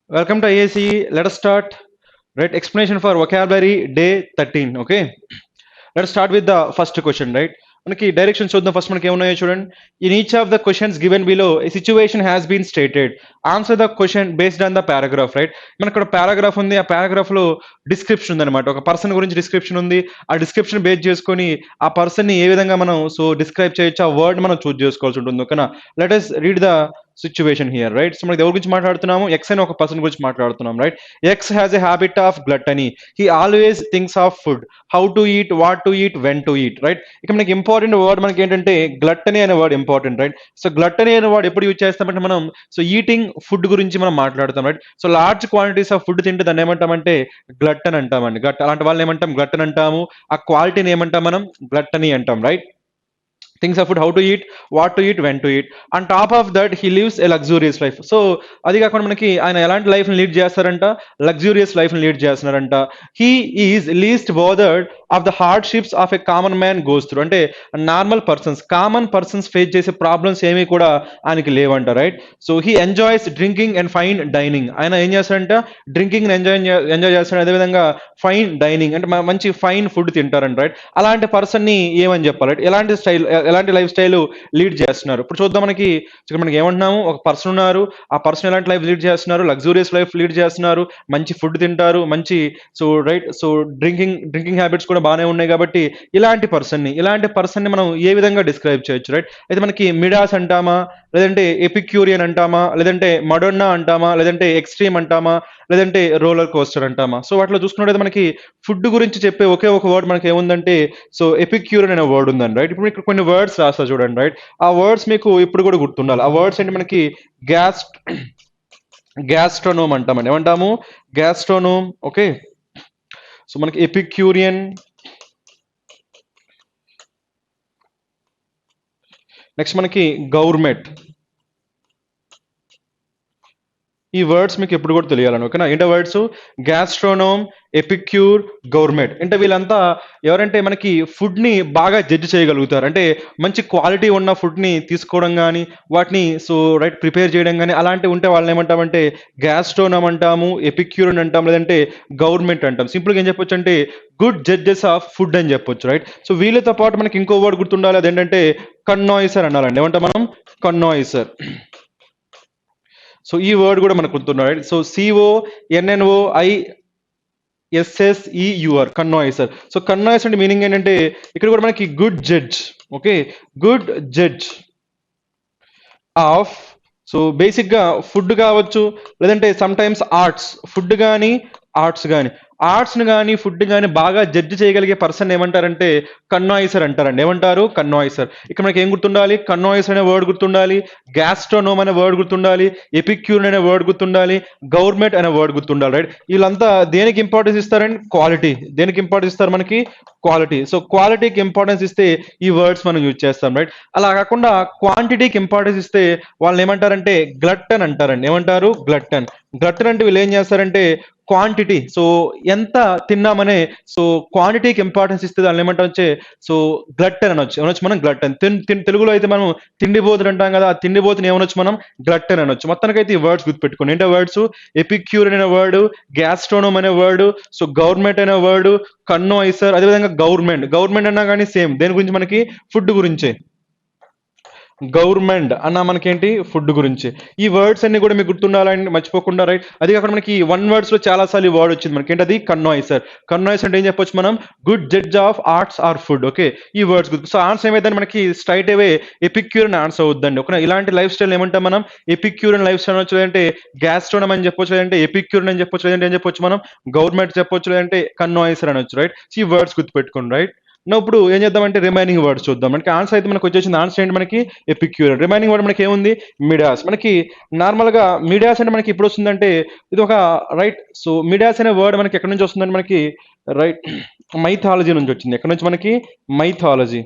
Welcome to IAC. Let us start. Right, explanation for vocabulary day 13. Okay, let us start with the first question. Right, మనకి direction చూద్దాం. First మనకి ఏమున్నాయో చూడండి. In each of the questions given below a situation has been stated. Answer the question based on the paragraph. Right, మనకి ఇక్కడ paragraph ఉంది. ఆ paragraph లో డిస్క్రిప్షన్ ఉంది అనమాట. ఒక పర్సన్ గురించి డిస్క్రిప్షన్ ఉంది. ఆ డిస్క్రిప్షన్ బేస్ చేసుకొని ఆ పర్సన్ ని ఏ విధంగా మనం డిస్క్రైబ్ చేయొచ్చు, ఆ వర్డ్ మనం చూస్ చేసుకోవాల్సి ఉంటుంది. ఓకేనా, let us read the situation here. Right, so మనకి ఎవరి గురించి మాట్లాడుతున్నాము? ఎక్స్ అనే ఒక పర్సన్ గురించి మాట్లాడుతున్నాం. Right, X has a habit of gluttony. He always thinks of food, how to eat, what to eat, when to eat. Right, ఇక మనకి ఇంపార్టెంట్ వర్డ్ మనకి ఏంటంటే గ్లట్టనీ అనే word important. Right, so gluttony అనే word ఎప్పుడు use చేస్తామంటే మనం eating food గురించి మనం మాట్లాడతాం. Right, so large quantities of food తింటే దాన్ని ఏమంటామంటే గ్లట్టన్ అంటామండి. అలాంటి వాళ్ళని ఏమంటాం? గ్లట్టన్ అంటాము. ఆ క్వాలిటీని ఏమంటాం మనం? గ్లట్టనీ అంటాం. Right, things of food, how to eat, what to eat, when to eat. And top of that he lives a luxurious life. So అది కాకుండా మనకి ఆయన ఎలాంటి లైఫ్ లీడ్ చేస్తారంట? లగ్జూరియస్ లైఫ్ లీడ్ చేస్తున్నారంట. He is least bothered of the hardships of a common man goes through. అంటే normal persons, common persons face చేసే problems ఏమీ కూడా ఆయనకి లేవంట. Right, so he enjoys drinking and fine dining. ఆయన ఏం చేస్తారంట? డ్రింకింగ్ ఎంజాయ్ చేస్తాడు. అదేవిధంగా ఫైన్ డైనింగ్ అంటే మంచి ఫైన్ ఫుడ్ తింటారంట. రైట్, అలాంటి పర్సన్ ని ఏమని చెప్పాలి? Right? ఎలాంటి లైఫ్ స్టైల్ లీడ్ చేస్తున్నారు? ఇప్పుడు చూద్దాం. మనకి ఏమంటున్నాము? ఒక పర్సన్ ఉన్నారు. ఆ పర్సన్ ఎలాంటి లైఫ్ లీడ్ చేస్తున్నారు? లగ్జూరియస్ లైఫ్ లీడ్ చేస్తున్నారు. మంచి ఫుడ్ తింటారు. మంచి రైట్, డ్రింకింగ్ హ్యాబిట్స్ కూడా బాగానే ఉన్నాయి. కాబట్టి ఇలాంటి పర్సన్ ని మనం ఏ విధంగా డిస్క్రైబ్ చేయొచ్చు? రైట్, అయితే మనకి మిడాస్ అంటామా, లేదంటే ఎపిక్యూరియన్ అంటామా, లేదంటే మడోన్నా అంటామా, లేదంటే ఎక్స్ట్రీమ్ అంటామా, లేదంటే రోలర్ కోస్టర్ అంటామా? సో వాటిలో చూసుకున్నట్లయితే మనకి ఫుడ్ గురించి చెప్పే ఒకే ఒక వర్డ్ మనకి ఏముందంటే ఎపిక్యూరియన్ అనే వర్డ్ ఉందండి. రైట్, ఇప్పుడు మీకు కొన్ని వర్డ్స్ రాస్తా చూడండి. రైట్, ఆ వర్డ్స్ మీకు ఇప్పుడు కూడా గుర్తుండాలి. ఆ వర్డ్స్ అంటే మనకి గ్యాస్ గ్యాస్ట్రోనోమ్ అంటామండి. ఏమంటాము? గ్యాస్ట్రోనోమ్. ఓకే, సో మనకి ఎపిక్యూరియన్, నెక్స్ట్ మనకి గవర్నమెంట్. ఈ వర్డ్స్ మీకు ఎప్పుడు కూడా తెలియాలని. ఓకేనా, ఏంటో వర్డ్స్? గ్యాస్ట్రోనోమ్, ఎపిక్యూర్, గవర్నమెంట్. అంటే వీళ్ళంతా ఎవరంటే మనకి ఫుడ్ ని బాగా జడ్జ్ చేయగలుగుతారు. అంటే మంచి క్వాలిటీ ఉన్న ఫుడ్ ని తీసుకోవడం కానీ, వాటిని రైట్ ప్రిపేర్ చేయడం కానీ అలాంటివి ఉంటే వాళ్ళని ఏమంటామంటే గ్యాస్ట్రోనోమ్ అంటాము, ఎపిక్యూర్ అని అంటాం, లేదంటే గవర్నమెంట్ అంటాం. సింపుల్గా ఏం చెప్పొచ్చు అంటే గుడ్ జడ్జెస్ ఆఫ్ ఫుడ్ అని చెప్పొచ్చు. రైట్, సో వీళ్ళతో పాటు మనకి ఇంకో వర్డ్ గుర్తుండాలి. అదేంటంటే కన్నాయిసర్ అనాలండి. ఏమంటాం మనం? కన్నాయిసర్. సో ఈ వర్డ్ కూడా మనకు గుర్తున్నారు. Right, so CONNOISSEUR, connoisseur. So connoisseur అంటే మీనింగ్ ఏంటంటే ఇక్కడ కూడా మనకి good judge. Okay, good judge of. So బేసిక్గా ఫుడ్ కావచ్చు, లేదంటే సమ్ టైమ్స్ ఆర్ట్స్. ఫుడ్ కానీ ఆర్ట్స్ కానీ, ఆర్ట్స్ని కానీ ఫుడ్ కానీ బాగా జడ్జ్ చేయగలిగే పర్సన్ ఏమంటారంటే కన్నాయిసర్ అంటారండి. ఏమంటారు? కన్నాయిసర్. ఇక్కడ మనకి ఏం గుర్తుండాలి? కన్నాయిసర్ అనే వర్డ్ గుర్తుండాలి, గ్యాస్ట్రోనోమ్ అనే వర్డ్ గుర్తుండాలి, ఎపిక్యూర్ అనే వర్డ్ గుర్తుండాలి, గవర్నమెంట్ అనే వర్డ్ గుర్తుండాలి. రైట్, వీళ్ళంతా దేనికి ఇంపార్టెన్స్ ఇస్తారండి? క్వాలిటీ. దేనికి ఇంపార్టెన్స్ ఇస్తారు? మనకి క్వాలిటీ. సో క్వాలిటీకి ఇంపార్టెన్స్ ఇస్తే ఈ వర్డ్స్ మనం యూజ్ చేస్తాం. రైట్, అలా కాకుండా క్వాంటిటీకి ఇంపార్టెన్స్ ఇస్తే వాళ్ళని ఏమంటారంటే గ్లట్టన్ అంటారండి. ఏమంటారు? గ్లట్టన్. గ్లట్టన్ అంటే వీళ్ళు ఏం చేస్తారంటే క్వాంటిటీ, ఎంత తిన్నామనే క్వాంటిటీకి ఇంపార్టెన్స్ ఇస్తే దాన్ని ఏమంటాం వచ్చే గ్లట్టన్ అనొచ్చు మనం. గ్లట్టన్ తెలుగులో అయితే మనం తిండిబోతులు అంటాం కదా, ఆ తిండిబోతుని ఏమనొచ్చు మనం? గ్లట్టన్ అనొచ్చు. మొత్తానికైతే ఈ వర్డ్స్ గుర్తుపెట్టుకోండి. ఏంటో వర్డ్స్? ఎపిక్యూర్ అనే వర్డ్, గ్యాస్ట్రోనోమ్ అనే వర్డ్, గవర్నమెంట్ అనే వర్డ్, కన్నోయిసర్, అదేవిధంగా గవర్నమెంట్ అన్నా కానీ సేమ్ దేని గురించి? మనకి ఫుడ్ గురించే. గవర్నమెంట్ అన్న మనకేంటి? ఫుడ్ గురించి. ఈ వర్డ్స్ అన్ని కూడా మీకు గుర్తుండాలని మర్చిపోకుండా. రైట్, అది కాకుండా మనకి వన్ వర్డ్స్ లో చాలా సార్లు ఈ వర్డ్ వచ్చింది మనకి. ఏంటది? కన్నాయిసర్. కన్నాయిసర్ అంటే ఏం చెప్పొచ్చు మనం? Good judge of arts or food. Okay, ఈ వర్డ్స్ గుర్తు. సో ఆన్సర్ ఏమైందని మనకి స్ట్రైట్ అవే ఎపిక్యూర్ అని ఆన్సర్ అవుద్దండి. ఓకే, ఇలాంటి లైఫ్ స్టైల్ ఏమంటాం మనం? ఎపిక్యూర్ లైఫ్ స్టైల్ అనొచ్చు, లేదంటే గ్యాస్ట్రోనమ్ అని చెప్పొచ్చు, లేదంటే ఎపిక్యూర్ అని చెప్పొచ్చు, లేదంటే ఏం చెప్పొచ్చు మనం? గవర్నమెంట్ చెప్పొచ్చు, లేదంటే కన్నాయిసర్ అనొచ్చు. రైట్, ఈ వర్డ్స్ గుర్తుపెట్టుకోండి. రైట్, ఇప్పుడు ఏం చేద్దామంటే రిమైనింగ్ వర్డ్స్ చూద్దాం. మనకి ఆన్సర్ అయితే మనకు వచ్చేసింది. ఆన్సర్ ఏంటి? మనకి ఎపిక్యూర్. రిమైనింగ్ వర్డ్ మనకి ఏముంది? మిడాస్. మనకి నార్మల్గా మిడాస్ అంటే మనకి ఇప్పుడు వస్తుందంటే ఇది ఒక రైట్. సో మిడాస్ అనే వర్డ్ మనకి ఎక్కడి నుంచి వస్తుందంటే మనకి రైట్ మైథాలజీ నుంచి వచ్చింది. ఎక్కడి నుంచి? మనకి మైథాలజీ.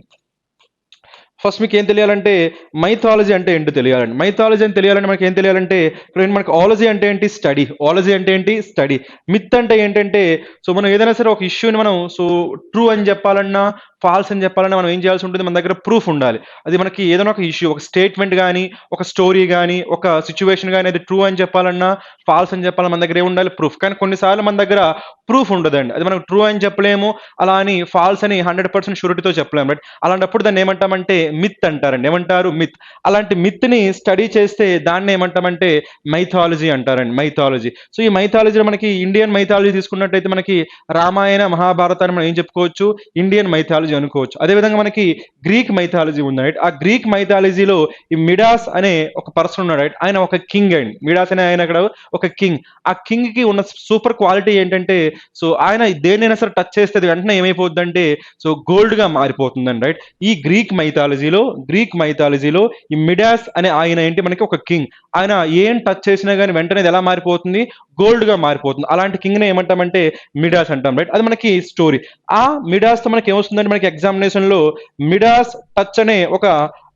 ఫస్ట్ మీకు ఏం తెలియాలంటే మైథాలజీ అంటే ఏంటో తెలియాలండి. మైథాలజీ అని తెలియాలంటే మనకి ఏం తెలియాలంటే ఇక్కడ మనకి ఆలజీ అంటే ఏంటి? స్టడీ. ఆలజీ అంటే ఏంటి? స్టడీ. మిత్ అంటే ఏంటంటే మనం ఏదైనా సరే ఒక ఇష్యూని మనం ట్రూ అని చెప్పాలన్నా, ఫాల్స్ అని చెప్పాలంటే మనం ఏం చేయాల్సి ఉంటుంది, మన దగ్గర ప్రూఫ్ ఉండాలి. అది మనకి ఏదైనా ఒక ఇష్యూ, ఒక స్టేట్మెంట్ కానీ, ఒక స్టోరీ కానీ, ఒక సిచ్యువేషన్ కానీ అది ట్రూ అని చెప్పాలన్నా, ఫాల్స్ అని చెప్పాలన్నా మన దగ్గర ఏముండాలి, ప్రూఫ్. కానీ కొన్నిసార్లు మన దగ్గర ప్రూఫ్ ఉండదండి. అది మనకు ట్రూ అని చెప్పలేము, అలా అని ఫాల్స్ అని 100% షూరిటీతో చెప్పలేము. రైట్, అలాంటప్పుడు దాన్ని ఏమంటామంటే మిత్ అంటారండి. ఏమంటారు, మిత్. అలాంటి మిత్ని స్టడీ చేస్తే దాన్ని ఏమంటామంటే మైథాలజీ అంటారండి, మైథాలజీ. సో ఈ మైథాలజీలో మనకి ఇండియన్ మైథాలజీ తీసుకున్నట్టయితే మనకి రామాయణ మహాభారతాన్ని మనం ఏం చెప్పుకోవచ్చు, ఇండియన్ మైథాలజీ అనుకోవచ్చు. అదేవిధంగా మనకి గ్రీక్ మైథాలజీ ఉంది. రైట్, ఆ గ్రీక్ మైథాలజీలో ఈ మిడాస్ అనే ఒక పర్సన్ ఉన్నాడు. రైట్, ఆయన ఒక కింగ్ అండి. మిడాస్ అనే ఆయన అక్కడ ఒక కింగ్. ఆ కింగ్ కి ఉన్న సూపర్ క్వాలిటీ ఏంటంటే, సో ఆయన దేన్నైనా సరే టచ్ చేస్తే అది వెంటనే ఏమైపోతుందంటే సో గోల్డ్ గా మారిపోతుందండి. రైట్, ఈ గ్రీక్ మైథాలజీలో ఈ మిడాస్ అనే ఆయన ఏంటి, మనకి ఒక కింగ్. ఆయన ఏం టచ్ చేసినా కానీ వెంటనే అది ఎలా మారిపోతుంది, గోల్డ్ గా మారిపోతుంది. అలాంటి కింగ్ ని ఏమంటామంటే మిడాస్ అంటాం. రైట్, అది మనకి స్టోరీ. ఆ మిడాస్ తో మనకి ఏమొస్తుందంటే, మనకి ఎగ్జామినేషన్ లో మిడాస్ టచ్ అనే ఒక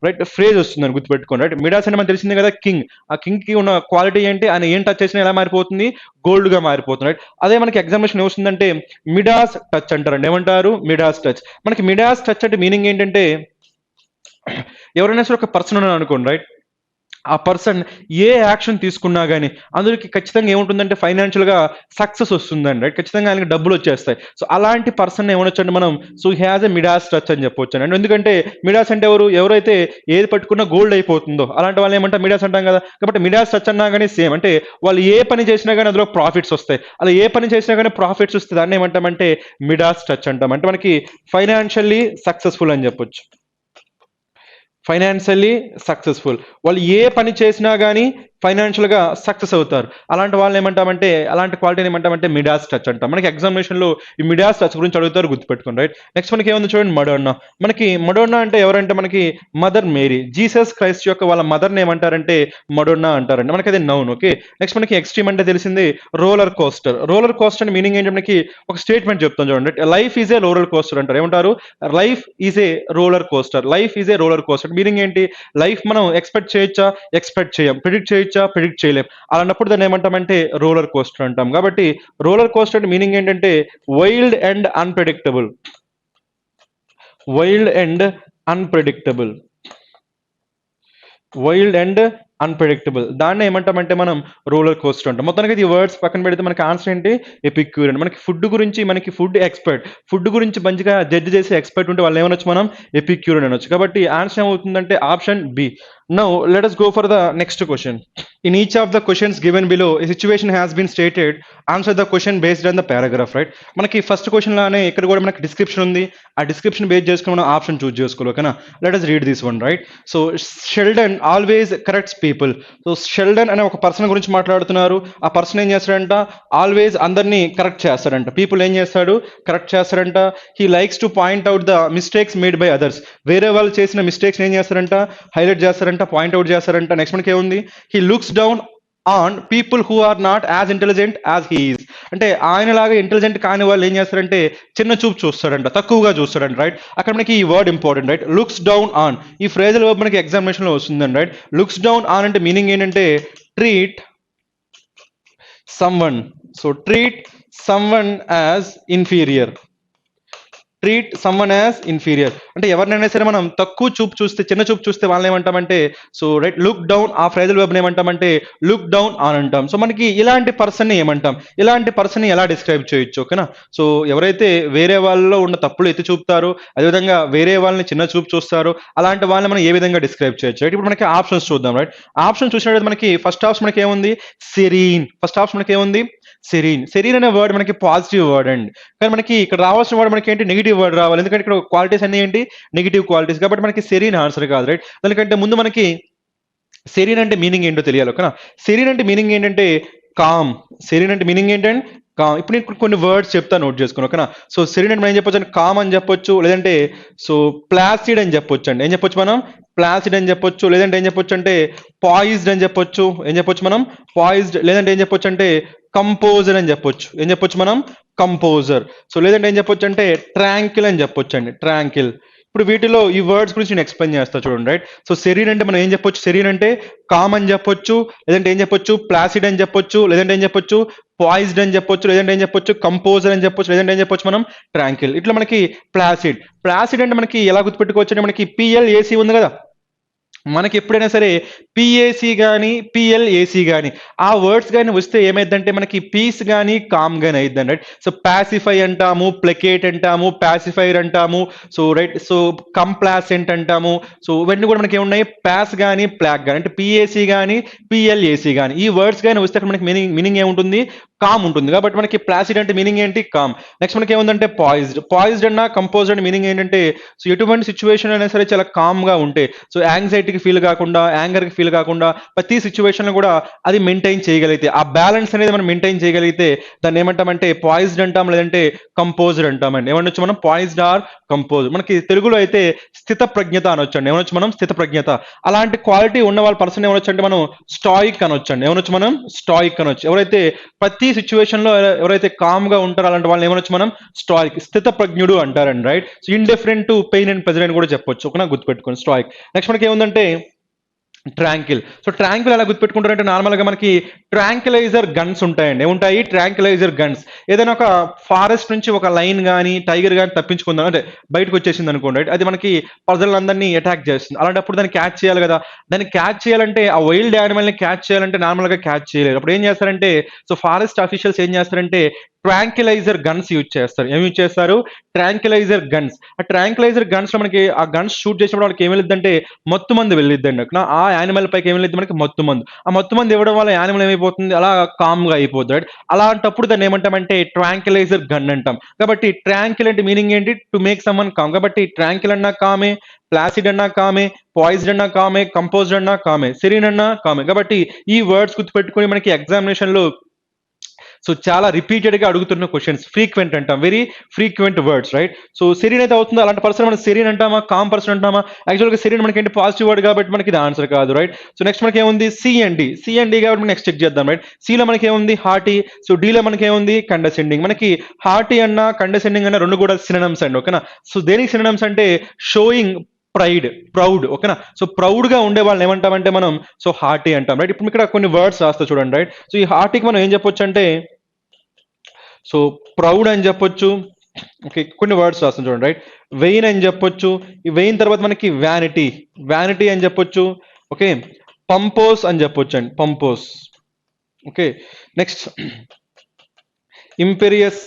రైట్ ఫ్రేజ్ వస్తుందని గుర్తుపెట్టుకోండి. రైట్, మిడాస్ అంటే మనకు తెలిసింది కదా, కింగ్. ఆ కింగ్ కి ఉన్న క్వాలిటీ ఏంటి, ఆయన ఏం టచ్ చేసినా ఎలా మారిపోతుంది, గోల్డ్ గా మారిపోతుంది. రైట్, అదే మనకి ఎగ్జామినేషన్ ఏమొస్తుందంటే మిడాస్ టచ్ అంటారండి. ఏమంటారు, మిడాస్ టచ్. మనకి మిడాస్ టచ్ అంటే మీనింగ్ ఏంటంటే, ఎవరైనా సరే ఒక పర్సన్ ఉన్నాడు అనుకోండి. రైట్, ఆ పర్సన్ ఏ యాక్షన్ తీసుకున్నా కానీ అందులోకి ఖచ్చితంగా ఏముంటుందంటే ఫైనాన్షియల్ గా సక్సెస్ వస్తుందండి. రైట్, ఖచ్చితంగా ఆయనకి డబ్బులు వచ్చేస్తాయి. సో అలాంటి పర్సన్ ఏమనొచ్చండి మనం, so he has a Midas touch అని చెప్పొచ్చు అండి. ఎందుకంటే మిడాస్ అంటే ఎవరైతే ఏది పట్టుకున్నా గోల్డ్ అయిపోతుందో అలాంటి వాళ్ళు ఏమంటారు, మిడాస్ అంటాం కదా. కాబట్టి మిడాస్ టచ్ అన్నా కానీ సేమ్, అంటే వాళ్ళు ఏ పని చేసినా కానీ అందులో ప్రాఫిట్స్ వస్తాయి. అలా ఏ పని చేసినా కానీ ప్రాఫిట్స్ వస్తుంది, దాన్ని ఏమంటామంటే మిడాస్ టచ్ అంటాం. అంటే మనకి ఫైనాన్షియల్లీ సక్సెస్ఫుల్ అని చెప్పొచ్చు. ఫైనాన్షియల్లీ సక్సెస్ఫుల్, వాళ్ళు ఏ పని చేసినా కానీ ఫైనాన్షియల్ గా సక్సెస్ అవుతారు. అలాంటి వాళ్ళని ఏమంటామంటే, అలాంటి క్వాలిటీని ఏమంటామంటే మిడాస్ టచ్ అంటాం. మనకి ఎగ్జామినేషన్ లో ఈ మిడాస్ టచ్ గురించి అడుగుతారు, గుర్తుపెట్టుకోండి. రైట్, నెక్స్ట్ మనకి ఏముంది చూడండి, మడోన్నా. మనకి మడోన్నా అంటే ఎవరంటే మనకి మదర్ మేరీ, జీసస్ క్రైస్ట్ యొక్క వాళ్ళ మదర్ని ఏమంటారంటే మడోన్నా అంటారండి. మనకి అది నౌన్. ఓకే, నెక్స్ట్ మనకి ఎక్స్ట్రీమ్ అంటే తెలిసింది రోలర్ కోస్టర్. రోలర్ కోస్టర్ అంటే మీనింగ్ ఏంటి, మనకి ఒక స్టేట్మెంట్ చెప్తాను చూడండి. Life is a roller coaster అంటారు. ఏమంటారు, life is a roller coaster. Life is a roller coaster meaning ఏంటి, లైఫ్ మనం ఎక్స్పెక్ట్ చేయొచ్చా, ఎక్స్పెక్ట్ చేయం. ప్రిడిక్ట్ చేయొచ్చా, ప్రిడిక్ట్ చేయలేం. అలాంటప్పుడు దాన్ని ఏమంటామంటే రోలర్ కోస్టర్ అంటాం. కాబట్టి రోలర్ కోస్టర్ అంటే మీనింగ్ ఏంటంటే wild and unpredictable. Wild and unpredictable. Wild and unpredictable, దాన్ని ఏమంటామంటే మనం రోలర్ కోస్టర్ అంటాం. మొత్తానికి ఈ వర్డ్స్ పక్కన పెడితే మనకి ఆన్సర్ ఏంటి, ఎపిక్యూరియన్. మనకి ఫుడ్ గురించి, మనకి ఫుడ్ ఎక్స్పర్ట్, ఫుడ్ గురించి మంచిగా జడ్జ్ చేసే ఎక్స్పర్ట్ ఉంటే వాళ్ళు ఏమనొచ్చు, మనం ఎపిక్యూరియన్ అనొచ్చు. కాబట్టి ఆన్సర్ ఏమవుతుందంటే option B. Now let us go for the next question. In each of the questions given below, a situation has been stated. Answer the question based on the paragraph. Right, మనకి first question లానే ఇక్కడ కూడా మనకి description ఉంది. ఆ description base చేసుకుని మనం option choose చేసుకోవాలి. ఓకేనా, let us read this one. Right, so Sheldon always corrects people. So Sheldon అనే ఒక పర్సన్ గురించి మాట్లాడుతున్నారు. ఆ పర్సన్ ఏం చేస్తాడంట, ఆల్వేస్ అందరినీ కరెక్ట్ చేస్తాడంట. పీపుల్ ఏం చేస్తాడు, కరెక్ట్ చేస్తాడంట. He likes to point out the mistakes made by others. వేరే వాళ్ళు చేసిన మిస్టేక్స్ ఏం చేస్తారంట, హైలైట్ చేస్తారంట, పాయింట్ అవుట్ చేస్తారంట. నెక్స్ట్ మనకి ఏముంది, he looks down on people who are not as intelligent as he is. అంటే ఆయనలాగా ఇంటెలిజెంట్ కాని వాళ్ళు ఏం చేస్తారంటే చిన్న చూపు చూస్తాడంట, తక్కువగా చూస్తాడంట. రైట్, అక్కడ మనకి ఈ word important. Right, looks down on, ఈ ఫ్రేజల్ వర్బ్ మనకి ఎగ్జామినేషన్ లో వస్తుందండి. రైట్, లుక్స్ డౌన్ ఆన్ అంటే మీనింగ్ ఏంటంటే treat someone. So treat someone as inferior. Treat someone as inferior అంటే ఎవరినైనా సరే మనం తక్కువ చూపు చూస్తే, చిన్న చూపు చూస్తే వాళ్ళని ఏమంటామంటే సో రైట్ లుక్ డౌన్, ఆ ఫ్రేజల్ వెబ్ ఏమంటామంటే లుక్ డౌన్ అని అంటాం. సో మనకి ఇలాంటి పర్సన్ ని ఏమంటాం, ఇలాంటి పర్సన్ ని ఎలా డిస్క్రైబ్ చేయొచ్చు. ఓకేనా, సో ఎవరైతే వేరే వాళ్ళలో ఉన్న తప్పులు ఎత్తి చూపుతారో, అదేవిధంగా వేరే వాళ్ళని చిన్న చూపు చూస్తారో, అలాంటి వాళ్ళని మనం ఏ విధంగా డిస్క్రైబ్ చేయొచ్చు. రైట్, ఇప్పుడు మనకి ఆప్షన్స్ చూద్దాం. రైట్, ఆప్షన్ చూసినట్టు మనకి ఫస్ట్ ఆప్షన్ మనకి ఏముంది, సెరీన్. ఫస్ట్ ఆప్షన్ మనకి ఏముంది, సెరీన్. సెరీన్ అనే వర్డ్ మనకి పాజిటివ్ వర్డ్ అండి. కానీ మనకి ఇక్కడ రావాల్సిన వర్డ్ మనకి ఏంటి, నెగిటివ్ వర్డ్ రావాలి. ఎందుకంటే ఇక్కడ క్వాలిటీస్ అన్ని ఏంటి, నెగిటివ్ క్వాలిటీస్. కాబట్టి మనకి సెరీన్ ఆన్సర్ కాదు. రైట్, దానికంటే ముందు మనకి సెరీన్ అంటే మీనింగ్ ఏంటో తెలియాలి. ఓకేనా, సెరీన్ అంటే మీనింగ్ ఏంటంటే కామ్. సెరీన్ అంటే మీనింగ్ ఏంటంటే కామ్. ఇప్పుడు నేను కొన్ని వర్డ్స్ చెప్తా, నోట్ చేసుకుని. ఓకేనా, సో సెరీన్ అంటే మనం ఏం చెప్పొచ్చు అంటే కామ్ అని చెప్పొచ్చు, లేదంటే సో ప్లాసిడ్ అని చెప్పొచ్చు అండి. ఏం చెప్పొచ్చు మనం, ప్లాసిడ్ అని చెప్పొచ్చు, లేదంటే ఏం చెప్పొచ్చు అంటే పాయిజ్డ్ అని చెప్పొచ్చు. ఏం చెప్పొచ్చు మనం, పాయిజ్డ్. లేదంటే ఏం చెప్పొచ్చు అంటే కంపోజర్ అని చెప్పొచ్చు. ఏం చెప్పొచ్చు మనం, కంపోజర్. సో లేదంటే ఏం చెప్పొచ్చు అంటే ట్రాంకిల్ అని చెప్పొచ్చు అండి, ట్రాంకిల్. ఇప్పుడు వీటిలో ఈ వర్డ్స్ గురించి నేను ఎక్స్ప్లెయిన్ చేస్తా చూడండి, రైట్? సో సెరీన్ అంటే మనం ఏం చెప్పొచ్చు? సెరీన్ అంటే కామ్ అని చెప్పొచ్చు, లేదంటే ఏం చెప్పొచ్చు? ప్లాసిడ్ అని చెప్పొచ్చు, లేదంటే ఏం చెప్పొచ్చు? పాయిజ్డ్ అని చెప్పొచ్చు, లేదంటే ఏం చెప్పొచ్చు? కంపోజర్ అని చెప్పొచ్చు, లేదంటే ఏం చెప్పొచ్చు మనం? ట్రాంకిల్. ఇట్లా మనకి ప్లాసిడ్. ప్లాసిడ్ అంటే మనకి ఎలా గుర్తుపెట్టుకోవచ్చు అంటే మనకి పిఎల్ఏసి ఉంది కదా, మనకి ఎప్పుడైనా సరే పిఏసి కానీ పిఎల్ఏసి కానీ ఆ వర్డ్స్ కానీ వస్తే ఏమైందంటే మనకి పీస్ కానీ కామ్ కానీ అయిద్దండి, రైట్? సో పాసిఫై అంటాము, ప్లకేట్ అంటాము, పాసిఫైర్ అంటాము, సో రైట్, సో కంప్లాసెంట్ అంటాము. సో ఇవన్నీ కూడా మనకి ఏమున్నాయి? ప్యాస్ కానీ ప్లాక్ కానీ, అంటే పిఏసి కానీ పిఎల్ఏసి కానీ ఈ వర్డ్స్ కానీ వస్తే అక్కడ మనకి మీనింగ్ ఏముంటుంది? కామ్ ఉంటుంది. కాబట్టి మనకి ప్లాసిడ్ అంటే మీనింగ్ ఏంటి? కామ్. నెక్స్ట్ మనకి ఏముందంటే పాయిజ్డ్. పాయిజ్డ్ అన్న కంపోజ్డ్ అంటే మీనింగ్ ఏంటంటే సో ఎటువంటి సిచ్యువేషన్ అయినా సరే చాలా కామ్ గా ఉంటే, సో యాంగ్జైటీకి ఫీల్ కాకుండా, యాంగర్ కి ఫీల్ కాకుండా ప్రతి సిచ్యువేషన్ లో కూడా అది మెయింటైన్ చేయగలిగితే, ఆ బ్యాలెన్స్ అనేది మనం మెయింటైన్ చేయగలిగితే దాన్ని ఏమంటామంటే పాయిజ్డ్ అంటాం, లేదంటే కంపోజ్డ్ అంటామండి. ఏమనొచ్చు మనం? Poised or composed. మనకి తెలుగులో అయితే స్థిత ప్రజ్ఞత అనొచ్చు అండి. ఏమనొచ్చు మనం? స్థిత ప్రజ్ఞత. అలాంటి క్వాలిటీ ఉన్న వాళ్ళ పర్సన్ ఏమనొచ్చు అంటే మనం స్టాయిక్ అనొచ్చు అండి. ఏమనొచ్చు మనం? స్టాయిక్ అనొచ్చు. ఎవరైతే ప్రతి సిచ్యువేషన్ లో ఎవరైతే కామ్ గా ఉంటారో అలాంటి వాళ్ళని ఏమనొచ్చు మనం? స్టాయిక్, స్థిత ప్రజ్ఞుడు అంటారండి, right? So indifferent to pain and pressure అని కూడా చెప్పొచ్చు. ఒక గుర్తుపెట్టుకోండి, స్టాయిక్. నెక్స్ట్ మనకి ఏముందంటే ట్రాంకిల్. సో ట్రాంకిల్ ఎలా గుర్తుపెట్టుకుంటారంటే నార్మల్ గా మనకి ట్రాంకిలైజర్ గన్స్ ఉంటాయండి. ఏముంటాయి? ట్రాంకిలైజర్ గన్స్. ఏదైనా ఒక ఫారెస్ట్ నుంచి ఒక లైన్ కానీ టైగర్ కానీ తప్పించుకుందాం అంటే బయటకు వచ్చేసింది అనుకోండి, right? అది మనకి ప్రజలందరినీ అటాక్ చేస్తుంది. అలాంటప్పుడు దాన్ని క్యాచ్ చేయాలి కదా. దాన్ని క్యాచ్ చేయాలంటే ఆ వైల్డ్ యానిమల్ ని క్యాచ్ చేయాలంటే నార్మల్ గా క్యాచ్ చేయలేరు. అప్పుడు ఏం చేస్తారంటే సో ఫారెస్ట్ అఫీషియల్స్ ఏం చేస్తారంటే ట్రాంకిలైజర్ గన్స్ యూజ్ చేస్తారు. ఏమి యూజ్ చేస్తారు? ట్రాంకిలైజర్ గన్స్. ఆ ట్రాంకిలైజర్ గన్స్ లో మనకి ఆ గన్స్ షూట్ చేసినప్పుడు వాళ్ళకి ఏమి వెళ్ళిద్దంటే మత్తు మందు వెళ్ళిద్దండి. ఆ యానిమల్ పైకి ఏమి వెళ్ళిద్ది? మనకి మత్తు మందు. ఆ మత్తు మందు ఇవ్వడం వల్ల యానిమల్ ఏమైపోతుంది? అలా కామ్ గా అయిపోతుంది, రైట్? అలాంటప్పుడు దాన్ని ఏమంటామంటే ట్రాంకిలైజర్ గన్ అంటాం. కాబట్టి ట్రాంకిల్ అంటే మీనింగ్ ఏంటి? To make someone calm. కాబట్టి ట్రాంకిల్ అన్నా కామే, ప్లాసిడ్ అన్నా కామే, పాయిజ్డ్ అన్నా కామే, కంపోజ్డ్ అన్నా కామే, సెరీన్ అన్నా కామే. కాబట్టి ఈ వర్డ్స్ గుర్తుపెట్టుకుని మనకి ఎగ్జామినేషన్ లో సో చాలా రిపీటెడ్ గా అడుగుతున్న క్వశ్చన్స్, ఫ్రీక్వెంట్ అంటాం, very frequent words, right? So serene అయితే అవుతుందో అలాంటి పర్సన్ మనం సెరీన్ అంటామా, కామ్ పర్సన్ అంటామా? యాక్చువల్గా సెరీన్ మనకి ఏంటి? పాజిటివ్ వర్డ్ కాబట్టి మనకి ఇది ఆన్సర్ కాదు, రైట్? సో నెక్స్ట్ మనకి ఏముంది? C and D. C and D కాబట్టి మనం నెక్స్ట్ చెక్ చేద్దాం, రైట్? సి లో మనకి ఏముంది? హార్టీ. సో డి లో మనకి ఏముంది? కండసెండింగ్. మనకి హార్టీ అన్న కండసెండింగ్ అన్న రెండు కూడా సినోనిమ్స్ అండి, ఓకేనా? సో దేనికి సినోనిమ్స్ అంటే షోయింగ్ ప్రైడ్, ప్రౌడ్, ఓకేనా? సో ప్రౌడ్ గా ఉండే వాళ్ళని ఏమంటామంటే మనం సో హార్టీ అంటాం, రైట్? ఇప్పుడు ఇక్కడ కొన్ని వర్డ్స్ రాస్తా చూడండి, రైట్? సో ఈ హార్టీకి మనం ఏం చెప్పొచ్చు అంటే సో ప్రౌడ్ అని చెప్పొచ్చు. ఓకే, కొన్ని వర్డ్స్ రాస్తాం చూడండి, రైట్? వెయిన్ అని చెప్పొచ్చు. ఈ వెయిన్ తర్వాత మనకి వ్యానిటీ, వ్యానిటీ అని చెప్పొచ్చు. ఓకే, పంపోస్ అని చెప్పొచ్చు అండి, పంపోస్. ఓకే, నెక్స్ట్ ఇంపీరియస్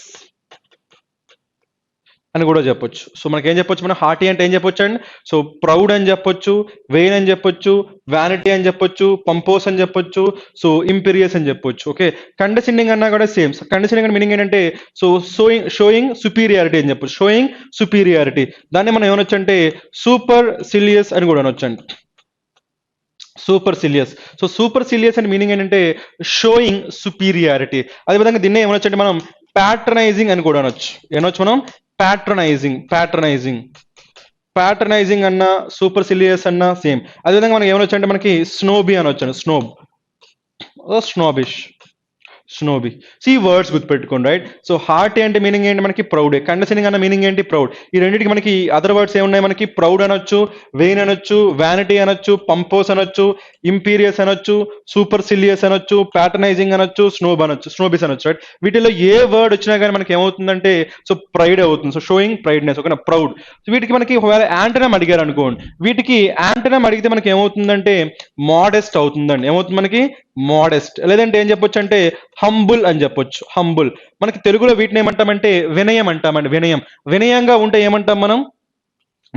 అని కూడా చెప్పొచ్చు. సో మనకి ఏం చెప్పొచ్చు? మనం హార్టీ అంటే ఏం చెప్పొచ్చు అండి? సో ప్రౌడ్ అని చెప్పొచ్చు, వెయిన్ అని చెప్పొచ్చు, వ్యానిటీ అని చెప్పొచ్చు, పంపోస్ అని చెప్పొచ్చు, సో ఇంపీరియస్ అని చెప్పొచ్చు. ఓకే, కండసెండింగ్ అన్నా కూడా సేమ్. కండసెండింగ్ మీనింగ్ ఏంటంటే సో షోయింగ్ సుపీరియారిటీ అని చెప్పొచ్చు, షోయింగ్ సుపీరియారిటీ. దాన్ని మనం ఏమనొచ్చు అంటే సూపర్ సిలియస్ అని కూడా అనొచ్చండి, సూపర్ సిలియస్. సో సూపర్ సిలియస్ అని మీనింగ్ ఏంటంటే షోయింగ్ సుపీరియారిటీ. అదేవిధంగా దీన్ని ఏమనొచ్చు అంటే మనం ప్యాట్రనైజింగ్ అని కూడా అనొచ్చు. ఏమనొచ్చు మనం? ప్యాట్రనైజింగ్, ప్యాట్రనైజింగ్, ప్యాట్రనైజింగ్ అన్న సూపర్ సిలియస్ అన్న సేమ్. అదేవిధంగా మనకి ఏమనొచ్చు అంటే మనకి స్నోబీ అనొచ్చు, స్నోబ్, స్నోబిష్, స్నోబీ. ఈ వర్డ్స్ గుర్తుపెట్టుకోండి, రైట్? సో హార్ట్ అంటే మీనింగ్ ఏంటి? మనకి ప్రౌడ్. కండసెండింగ్ అన్న మీనింగ్ ఏంటి? ప్రౌడ్. ఈ రెండింటికి మనకి అదర్ వర్డ్స్ ఏమున్నాయి? మనకి ప్రౌడ్ అనొచ్చు, వెయిన్ అనొచ్చు, వ్యానిటీ అనొచ్చు, పంపోస్ అనొచ్చు, ఇంపీరియస్ అనొచ్చు, సూపర్ సిలియస్ అనొచ్చు, ప్యాటర్నైజింగ్ అనొచ్చు, స్నోబ్ అనొచ్చు, స్నోబిస్ అనొచ్చు, రైట్? వీటిలో ఏ వర్డ్ వచ్చినా కానీ మనకి ఏమవుతుందంటే సో ప్రైడ్ అవుతుంది. సో షోయింగ్ ప్రైడ్నెస్, ఓకేనా? ప్రౌడ్. సో వీటికి మనకి ఒకవేళ యాంటనమ్ అడిగారు అనుకోండి, వీటికి యాంటనమ్ అడిగితే మనకి ఏమవుతుందంటే మోడెస్ట్ అవుతుందండి. ఏమవుతుంది మనకి? మోడెస్ట్. లేదంటే ఏం చెప్పొచ్చు అంటే హంబుల్ అని చెప్పొచ్చు, హంబుల్. మనకి తెలుగులో వీటిని ఏమంటామంటే వినయం అంటామండి, వినయం. వినయంగా ఉంటే ఏమంటాం మనం?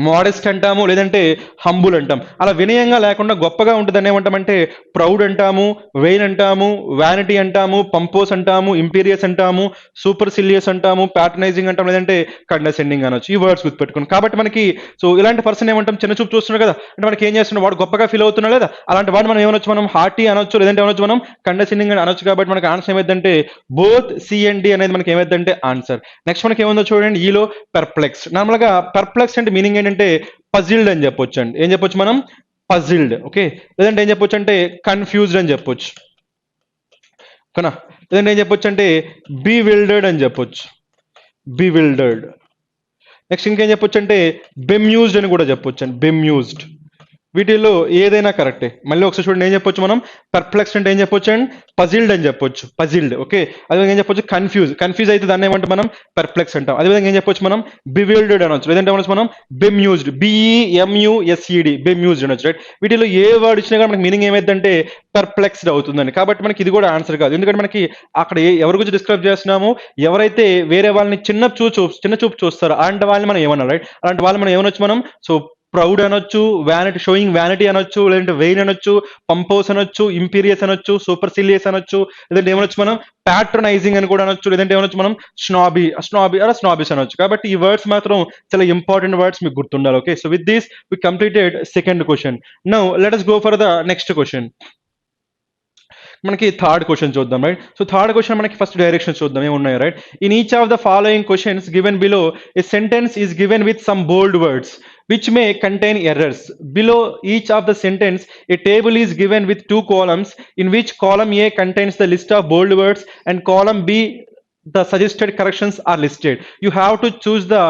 మోడెస్ట్ అంటాము, లేదంటే హంబుల్ అంటాం. అలా వినయంగా లేకుండా గొప్పగా ఉంటుందని ఏమంటామంటే ప్రౌడ్ అంటాము, వెయిన్ అంటాము, వ్యానిటీ అంటాము, పంపోస్ అంటాము, ఇంపీరియస్ అంటాము, సూపర్ సిలియస్ అంటాము, ప్యాటర్నైజింగ్ అంటాం, లేదంటే కండసెండింగ్ అనొచ్చు. ఈ వర్డ్స్ గుర్తుపెట్టుకోండి. కాబట్టి మనకి సో ఇలాంటి పర్సన్ ఏమంటాం? చిన్న చూపు చూస్తున్నాడు కదా, అంటే మనకి ఏం చేస్తున్నాడు? వాడు గొప్పగా ఫీల్ అవుతున్నాడు లేదా, అలాంటి వాడు మనం ఏమనొచ్చు? మనం హార్టీ అనొచ్చు, లేదంటే ఏమనొచ్చు? మనం కండసెండింగ్ అని అనొచ్చు. కాబట్టి మనకి ఆన్సర్ ఏమైందంటే బోత్ సి అండ్ డి అనేది మనకి ఏమైందంటే ఆన్సర్. నెక్స్ట్ మనకి ఏముందో చూడండి, ఈలో పెర్ప్లెక్స్. నార్మల్ గా పెర్ప్లెక్స్ అంటే మీనింగ్ ఏంటంటే పజిల్డ్ అని చెప్పొచ్చు అండి. ఏం చెప్పొచ్చు మనం? పజిల్డ్. ఓకే, లేదంటే ఏం చెప్పొచ్చు అంటే కన్ఫ్యూజ్డ్ అని చెప్పొచ్చు, ఓకేనా? లేదంటే ఏం చెప్పొచ్చు అంటే బివిల్డర్డ్ అని చెప్పొచ్చు, బివిల్డర్డ్. నెక్స్ట్ ఇంకేం చెప్పొచ్చు అంటే బెమ్యూజ్డ్ అని కూడా చెప్పొచ్చు అండి, బెమ్యూజ్డ్. వీటిల్లో ఏదైనా కరెక్టే. మళ్ళీ ఒకసారి చూడండి, ఏం చెప్పొచ్చు మనం, పర్ప్లెక్స్డ్ అంటే ఏం చెప్పొచ్చు అండ్ పజిల్డ్ అని చెప్పొచ్చు, పజిల్డ్. ఓకే, అదేవిధంగా ఏం చెప్పొచ్చు, కన్ఫ్యూజ్ అయితే దాన్ని ఏమంటే మనం పర్ప్లెక్స్ అంటాం. అదేవిధంగా ఏం చెప్పొచ్చు మనం, బివిల్డెడ్ అనొచ్చు, లేదంటే అనొచ్చు మనం బెమ్యూజ్డ్, బిఈఎంయుఎస్ఈడి, బెమ్యూజ్డ్ అనొచ్చు, రైట్. వీటిలో ఏ వర్డ్ ఇచ్చినా కూడా మనకి మీనింగ్ ఏమైందంటే పర్ప్లెక్స్డ్ అవుతుందండి. కాబట్టి మనకి ఇది కూడా ఆన్సర్ కాదు, ఎందుకంటే మనకి అక్కడ ఎవరి గురించి డిస్క్రైబ్ చేస్తున్నాము, ఎవరైతే వేరే వాళ్ళని చిన్న చూపు చూస్తారో అలాంటి వాళ్ళని మనం ఏమన్నా, రైట్, అలాంటి వాళ్ళని మనం ఏమనొచ్చు మనం, సో ప్రౌడ్ అనొచ్చు, వ్యానిటీ, షోయింగ్ వ్యానిటీ అనొచ్చు, లేదంటే వెయిన్ అనొచ్చు, పంపోస్ అనొచ్చు, ఇంపీరియస్ అనొచ్చు, సూపర్ సిలియస్ అనొచ్చు, లేదంటే ఏమనొచ్చు మనం ప్యాట్రనైజింగ్ అని కూడా అనొచ్చు, లేదంటే ఏమనొచ్చు మనం స్నాబిస్ అనొచ్చు. కాబట్టి ఈ వర్డ్స్ మాత్రం చాలా ఇంపార్టెంట్ వర్డ్స్, మీకు గుర్తుండాలి. Okay, so with this we completed second question. Now let us go for the next question. మనకి థర్డ్ క్వశ్చన్ చూద్దాం, రైట్. సో థర్డ్ క్వశ్చన్ మనకి ఫస్ట్ డైరెక్షన్ చూద్దాం ఏమున్నాయో, right. In each of the following questions given below a sentence is given with some bold words which may contain errors. Below each of the sentence, a table is given with two columns, in which column A contains the list of bold words and column B the suggested corrections are listed. You have to choose the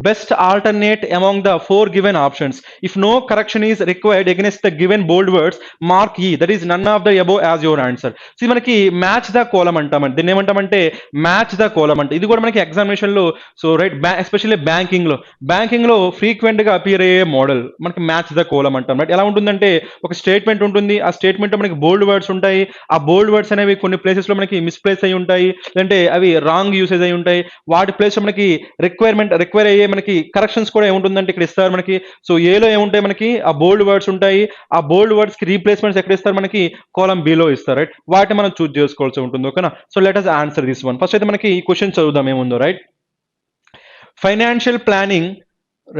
best alternate among the four given options. If no correction is required against the given bold words, mark E, that is none of the above as your answer. See, మనకి match the Kolam అంటామండి, దీన్ని ఏమంటామంటే match the Kolam అంటే. ఇది కూడా మనకి examination లో, so right, especially banking లో ఫ్రీక్వెంట్ గా అపియర్ అయ్యే మోడల్ మనకి మ్యాచ్ ద కోలం అంటాం, రైట్. ఎలా ఉంటుందంటే ఒక స్టేట్మెంట్ ఉంటుంది, ఆ స్టేట్మెంట్ లో మనకి బోల్డ్ వర్డ్స్ ఉంటాయి, ఆ బోల్డ్ వర్డ్స్ అనేవి కొన్ని ప్లేసెస్ లో మనకి మిస్ప్లేస్ అయి ఉంటాయి, అంటే అవి రాంగ్ యూసేజ్ అయి ఉంటాయి. వాటి ప్లేస్ లో మనకి రిక్వైర్ అయ్యే మనకి కరెక్షన్స్ కూడా ఏముంటుందంటే ఇక్కడ ఇస్తారు మనకి. సో ఏలో ఏముంటాయి మనకి, ఆ బోల్డ్ వర్డ్స్ ఉంటాయి, ఆ బోల్డ్ వర్డ్స్ కి రీప్లేస్మెంట్స్ ఎక్కడ ఇస్తారు మనకి, కాలం బిలో ఇస్తారు, రైట్. వాటిని మనం చూస్ చేసుకోవాల్సి ఉంటుంది. ఓకేనా, so let us answer this one. First అయితే మనకి ఈ క్వశ్చన్ చదువుదాం ఏముందో, right. Financial planning,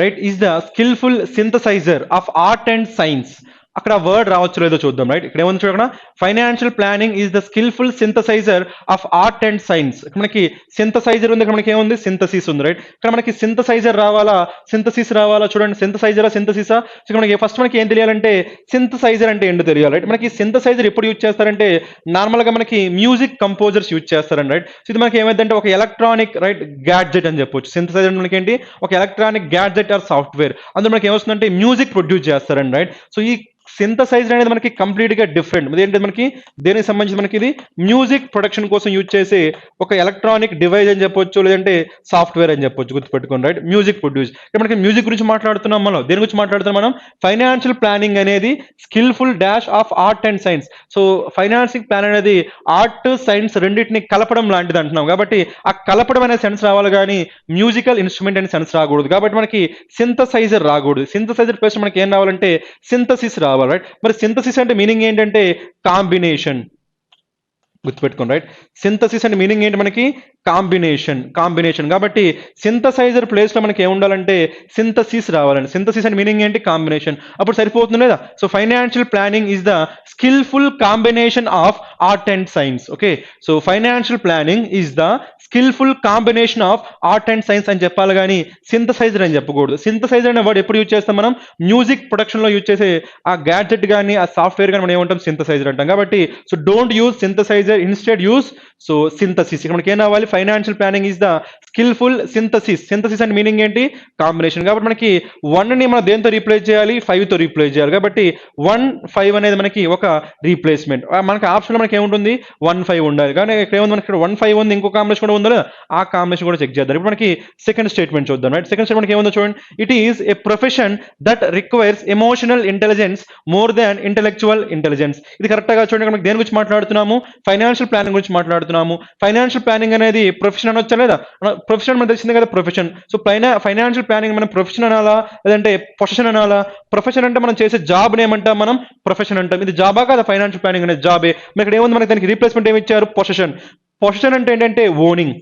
right, is the skillful synthesizer of art and science. అక్కడ వర్డ్ రావచ్చు లేదో చూద్దాం, రైట్. ఇక్కడ ఏముంది చూడకుండా, financial planning is the skillful synthesizer of art and science. ఇక్కడ మనకి సింథసైజర్ ఉంది, ఇక్కడ మనకి ఏముంది, సింథసిస్ ఉంది, రైట్. ఇక్కడ మనకి సింథసైజర్ రావాలా, సింథసిస్ రావాలా, చూడండి, సింథసైజరా సింథసిసా. సో మనకి ఫస్ట్ మనకి ఏం తెలియాలంటే సింథసైజర్ అంటే ఏంటో తెలియాలి, రైట్. మనకి సింథసైజర్ ఎప్పుడు యూజ్ చేస్తారంటే నార్మల్ గా మనకి మ్యూజిక్ కంపోజర్స్ యూజ్ చేస్తారండి, రైట్. సో ఇది మనకి ఏమైందంటే ఒక ఎలక్ట్రానిక్, రైట్, గ్యాడ్జెట్ అని చెప్పొచ్చు. సింథసైజర్ మనకి ఏంటి, ఒక ఎలక్ట్రానిక్ గ్యాడ్జెట్ ఆర్ సాఫ్ట్వేర్, అందులో మనకి ఏమొస్తుందంటే మ్యూజిక్ ప్రొడ్యూస్ చేస్తారండి, రైట్. సో ఈ సింథసైజర్ అనేది మనకి కంప్లీట్ గా డిఫరెంట్. ఏంటంటే మనకి దేనికి సంబంధించి మనకి ఇది మ్యూజిక్ ప్రొడక్షన్ కోసం యూజ్ చేసే ఒక ఎలక్ట్రానిక్ డివైస్ అని చెప్పొచ్చు, లేదంటే సాఫ్ట్వేర్ అని చెప్పొచ్చు, గుర్తుపెట్టుకోండి, రైట్. మ్యూజిక్ ప్రొడ్యూస్, ఇక్కడ మనకి మ్యూజిక్ గురించి మాట్లాడుతున్నాం మనం. దేని గురించి మాట్లాడుతున్నాం మనం, ఫైనాన్షియల్ ప్లానింగ్ అనేది skilful dash of art and science. So financial plan అనేది ఆర్ట్ సైన్స్ రెండింటిని కలపడం లాంటిది అంటున్నాం, కాబట్టి ఆ కలపడం అనే సెన్స్ రావాలి కానీ మ్యూజికల్ ఇన్స్ట్రుమెంట్ అనే సెన్స్ రాకూడదు. కాబట్టి మనకి సింథసైజర్ రాకూడదు. సింథసైజర్ ప్లేస్ మనకి ఏం రావాలంటే సింథసిస్ రావాలి, రైట్. మరి సింథసిస్ అంటే మీనింగ్ ఏంటంటే కాంబినేషన్, గుర్తుపెట్టుకోండి, రైట్. సింథసిస్ అంటే మీనింగ్ ఏంటి మనకి, కాంబినేషన్. కాబట్టి సింథసైజర్ ప్లేస్ లో మనకి ఏం ఉండాలంటే సింథసిస్ రావాలండి. సింథసిస్ అంటే మీనింగ్ ఏంటి, కాంబినేషన్. అప్పుడు సరిపోతుంది లేదా. So financial planning is the skilful combination of art and science. Okay, so financial planning is the skilful combination of art and science అని చెప్పాలి కానీ సింథసైజర్ అని చెప్పకూడదు. సింథసైజర్ అనే వర్డ్ ఎప్పుడు యూజ్ చేస్తాం మనం, మ్యూజిక్ ప్రొడక్షన్ లో యూజ్ చేసే ఆ గ్యాడ్జెట్ కానీ ఆ సాఫ్ట్వేర్ కానీ మనం ఏమంటాం, సింథసైజర్ అంటాం. కాబట్టి so don't use synthesizer, instead use so synthesis. ఇక్కడ మనకి ఏం రావాలి, financial planning is the skillful synthesis అంటే మీనింగ్ ఏంటి, కాంబినేషన్. కాబట్టి మనకి 1 ని మనం దేంతో రీప్లేస్ చేయాలి, 5 తో రీప్లేస్ చేయాలి. కాబట్టి 1 5 అనేది మనకి ఒక రీప్లేస్మెంట్. మనకి ఆప్షన్ లో మనకి ఏముంటుంది, 1 5 ఉండాలి. కానీ ఇక్కడ ఏముంది, మనకి ఇక్కడ 1 5 ఉంది, ఇంకో కాంబినేషన్ కూడా ఉందో లేదా, ఆ కాంబినేషన్ కూడా చెక్ చేద్దాం. ఇప్పుడు మనకి సెకండ్ స్టేట్మెంట్ చూద్దాం, రైట్. సెకండ్ స్టేట్మెంట్ ఏముందో చూడండి, it is a profession that requires emotional intelligence more than intellectual intelligence. ఇది కరెక్ట్ గా చూడండి, మనకి దేని గురించి మాట్లాడుతున్నాము, ఫైనాన్షియల్ ప్లానింగ్ గురించి మాట్లాడుతున్నాము. ఫైనాన్షియల్ ప్లానింగ్ అనేది ప్రొఫెషన్ అనొచ్చా లేదా, ప్రొఫెషన్ మనకు తెలిసిందే కదా, ప్రొఫెషన్. సో ఫైనాన్షియల్ ప్లానింగ్ మనం ప్రొఫెషన్ అనాలా లేదంటే ప్రొఫెషన్ అనాలా. ప్రొఫెషన్ అంటే మనం చేసే జాబ్ ఏమంటాం, మనం ప్రొఫెషన్ అంటాం. ఇది జాబా కదా, ఫైనాన్షియల్ ప్లానింగ్ అనేది జాబే. మరి ఇక్కడ ఏముంది, మనకి దానికి రీప్లేస్మెంట్ ఏమి ఇచ్చారు, పొసెషన్ అంటే ఏంటంటే ఓనింగ్.